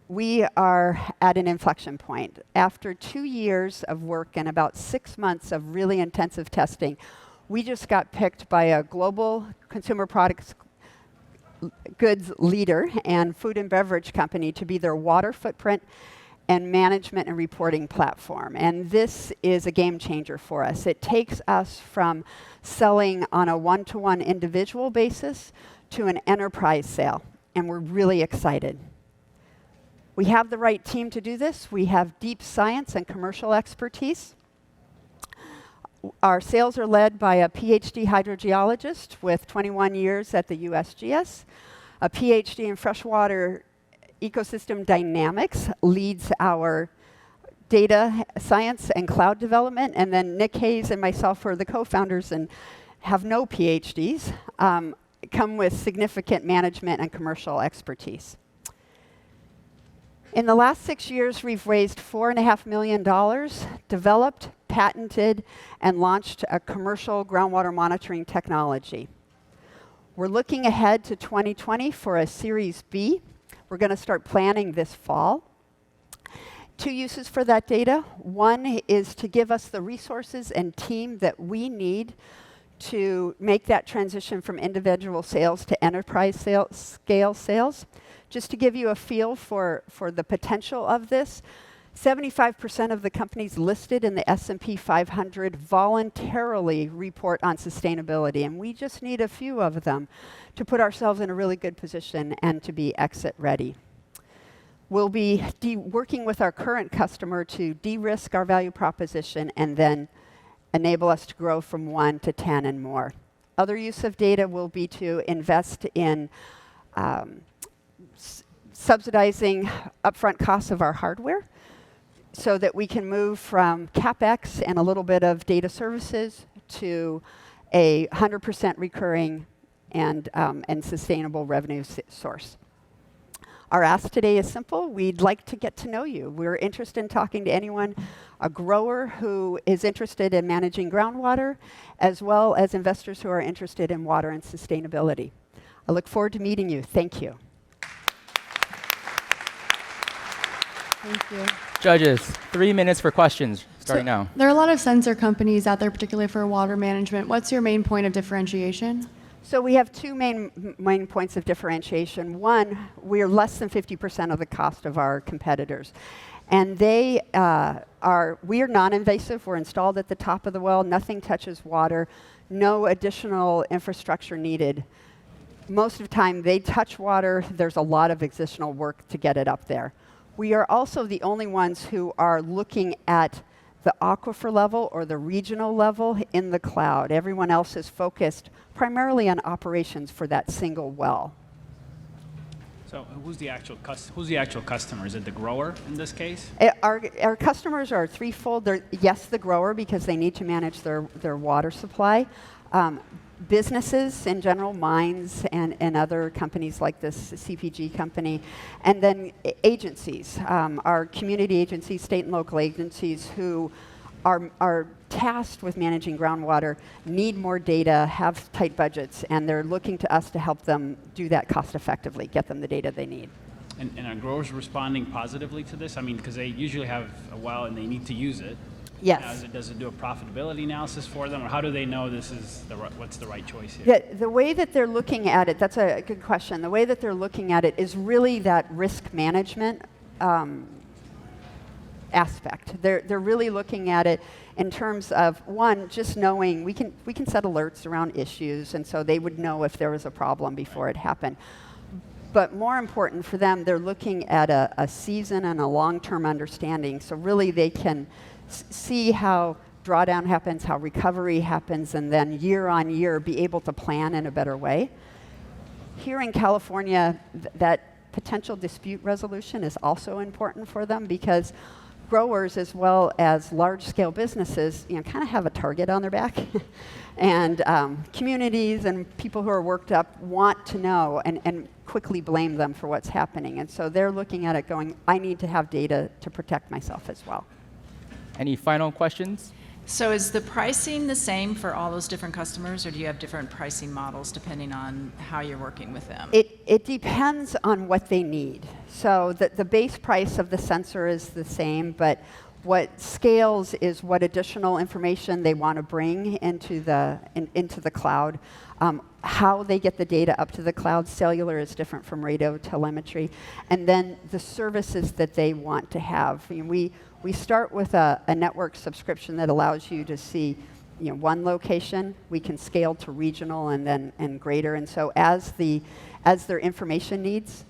we are at an inflection point. After 2 years of work and about 6 months of really intensive testing, we just got picked by a global consumer products goods leader and food and beverage company to be their water footprint and management and reporting platform. And this is a game changer for us. It takes us from selling on a one-to-one individual basis to an enterprise sale, and we're really excited. We have the right team to do this. We have deep science and commercial expertise. Our sales are led by a PhD hydrogeologist with 21 years at the USGS. A PhD in freshwater ecosystem dynamics leads our data science and cloud development. And then Nick Hayes and myself are the co-founders and have no PhDs, come with significant management and commercial expertise. In the last 6 years, we've raised $4.5 million, developed, patented, and launched a commercial groundwater monitoring technology. We're looking ahead to 2020 for a Series B. We're going to start planning this fall. 2 uses for that data. One is to give us the resources and team that we need to make that transition from individual sales to enterprise scale sales. Just to give you a feel for the potential of this, 75% of the companies listed in the S&P 500 voluntarily report on sustainability, and we just need a few of them to put ourselves in a really good position and to be exit ready. We'll be working with our current customer to de-risk our value proposition and then enable us to grow from 1 to 10 and more. Other use of data will be to invest in subsidizing upfront costs of our hardware so that we can move from CapEx and a little bit of data services to a 100% recurring and sustainable revenue source. Our ask today is simple. We'd like to get to know you. We're interested in talking to anyone, a grower who is interested in managing groundwater, as well as investors who are interested in water and sustainability. I look forward to meeting you. Thank you. Thank you. Judges, 3 minutes for questions, starting now. There are a lot of sensor companies out there, particularly for water management. What's your main point of differentiation? So we have two main points of differentiation. One, we are less than 50% of the cost of our competitors. And we are non-invasive. We're installed at the top of the well. Nothing touches water. No additional infrastructure needed. Most of the time, they touch water. There's a lot of additional work to get it up there. We are also the only ones who are looking at the aquifer level or the regional level in the cloud. Everyone else is focused primarily on operations for that single well. So who's the actual customer? Is it the grower in this case? Our customers are threefold. Yes, the grower, because they need to manage their water supply. Businesses in general, mines and other companies like this CPG company, and then agencies, our community agencies, state and local agencies who are tasked with managing groundwater, need more data, have tight budgets, and they're looking to us to help them do that cost effectively, get them the data they need. And are growers responding positively to this? I mean, because they usually have a well and they need to use it. Yes. Does it do a profitability analysis for them, or how do they know this is what's the right choice here? The way that they're looking at it, that's a good question. The way that they're looking at it is really that risk management aspect. They're really looking at it in terms of, one, just knowing we can set alerts around issues, and so they would know if there was a problem before it happened. But more important for them, they're looking at a season and a long-term understanding. So really they can see how drawdown happens, how recovery happens, and then year on year be able to plan in a better way. Here in California, that potential dispute resolution is also important for them because growers as well as large-scale businesses, kind of have a target on their back. And communities and people who are worked up want to know and quickly blame them for what's happening. And so they're looking at it going, I need to have data to protect myself as well. Any final questions? So is the pricing the same for all those different customers, or do you have different pricing models depending on how you're working with them? It depends on what they need. So the base price of the sensor is the same, but what scales is what additional information they want to bring into the cloud. How they get the data up to the cloud. Cellular is different from radio telemetry. And then the services that they want to have. We start with a network subscription that allows you to see one location. We can scale to regional and greater. And so as their information needs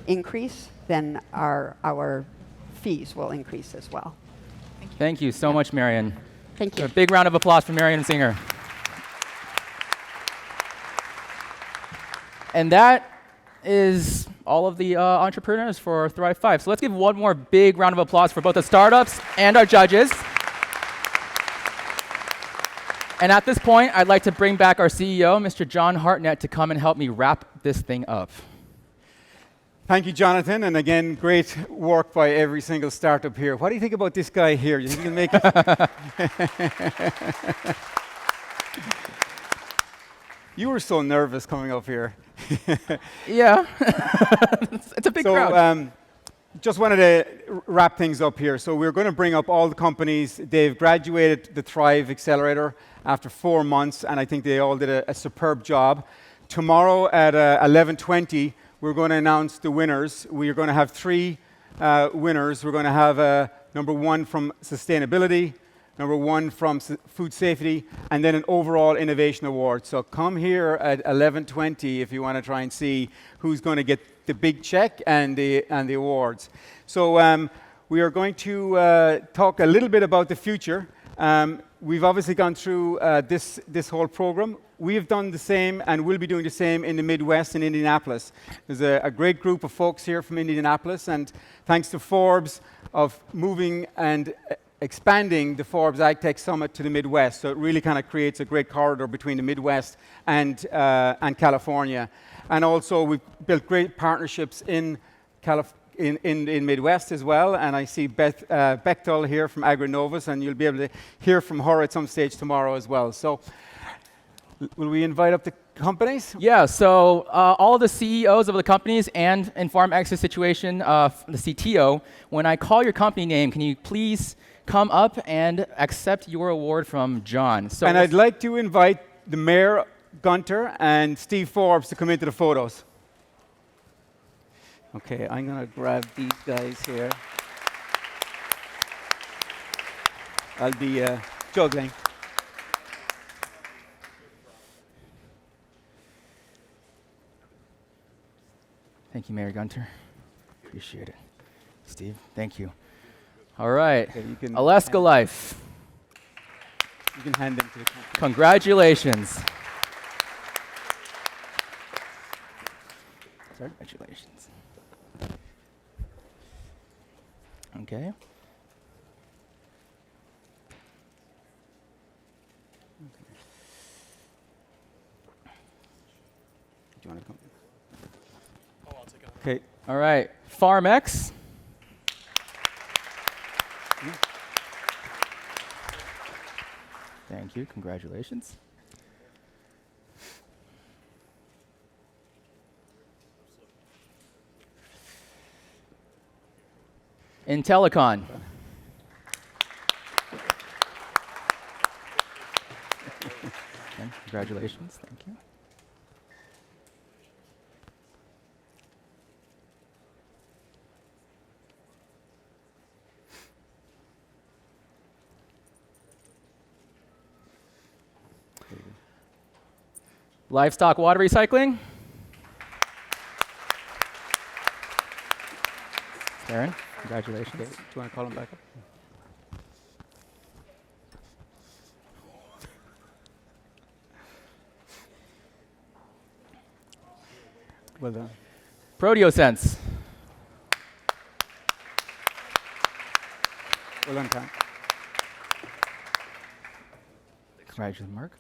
increase, then our fees will increase as well. Thank you so much, Marion. Thank you. A big round of applause for Marion Singer. And that is all of the entrepreneurs for Thrive 5. So let's give one more big round of applause for both the startups and our judges. And at this point, I'd like to bring back our CEO, Mr. John Hartnett, to come and help me wrap this thing up. Thank you, Jonathan. And again, great work by every single startup here. What do you think about this guy here? Do you think he can make it? You were so nervous coming up here. Yeah. It's a big crowd. Just wanted to wrap things up here. So we're going to bring up all the companies. They've graduated the Thrive Accelerator after 4 months, and I think they all did a superb job. Tomorrow at 11:20, we're going to announce the winners. We are going to have 3 winners. We're going to have number 1 from sustainability, number 1 from food safety, and then an overall innovation award. So come here at 11:20 if you want to try and see who's going to get the big check and the awards. So we are going to talk a little bit about the future. We've obviously gone through this whole program. We have done the same and will be doing the same in the Midwest in Indianapolis. There's a great group of folks here from Indianapolis, and thanks to Forbes of moving and expanding the Forbes AgTech Summit to the Midwest. So it really kind of creates a great corridor between the Midwest and California. And also we've built great partnerships in Midwest as well. And I see Beth Bechtel here from AgriNovus, and you'll be able to hear from her at some stage tomorrow as well. So will we invite up the companies? Yeah, so all of the CEOs of the companies and in Farmx's situation, the CTO, when I call your company name, can you please come up and accept your award from John? So and I'd like to invite the Mayor, Gunter, and Steve Forbes to come into the photos. Okay, I'm going to grab these guys here. I'll be juggling. Thank you, Mayor Gunter. Appreciate it. Steve, thank you. All right, Okay, Alaska Life. You can hand them to the company. Congratulations. Congratulations. Okay. Do you want to come? Oh, I'll take it. Okay. All right, Farmx. Thank you. Congratulations. Intellicon. Okay, congratulations. Thank you. Livestock water recycling. Karen, congratulations. Okay, do you want to call him back up? Well done. Protosense. Well done, Karen. Congratulations, Mark.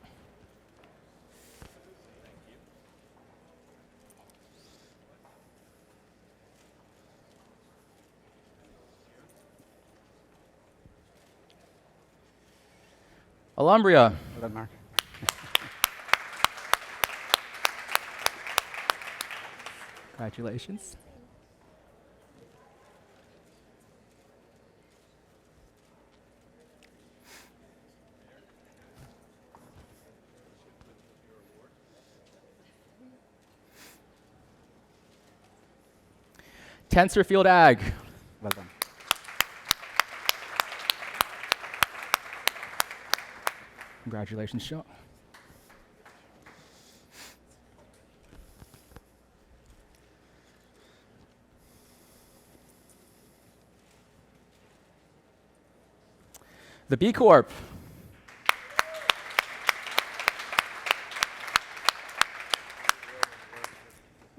Alumbria. Well done, Mark. Congratulations. TensorField Ag. Well done. Congratulations, Sean. The B Corp.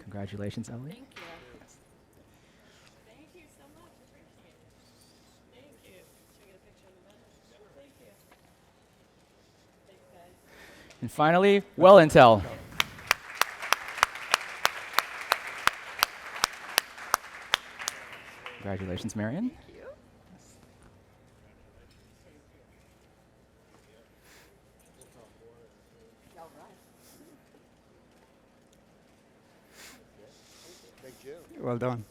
Congratulations, Ellie. Thank you. Thank you so much. Appreciate it. Thank you. Should we get a picture in a minute? Thank you. Thanks, guys. And finally, Well Intel. Congratulations, Marion. Well done.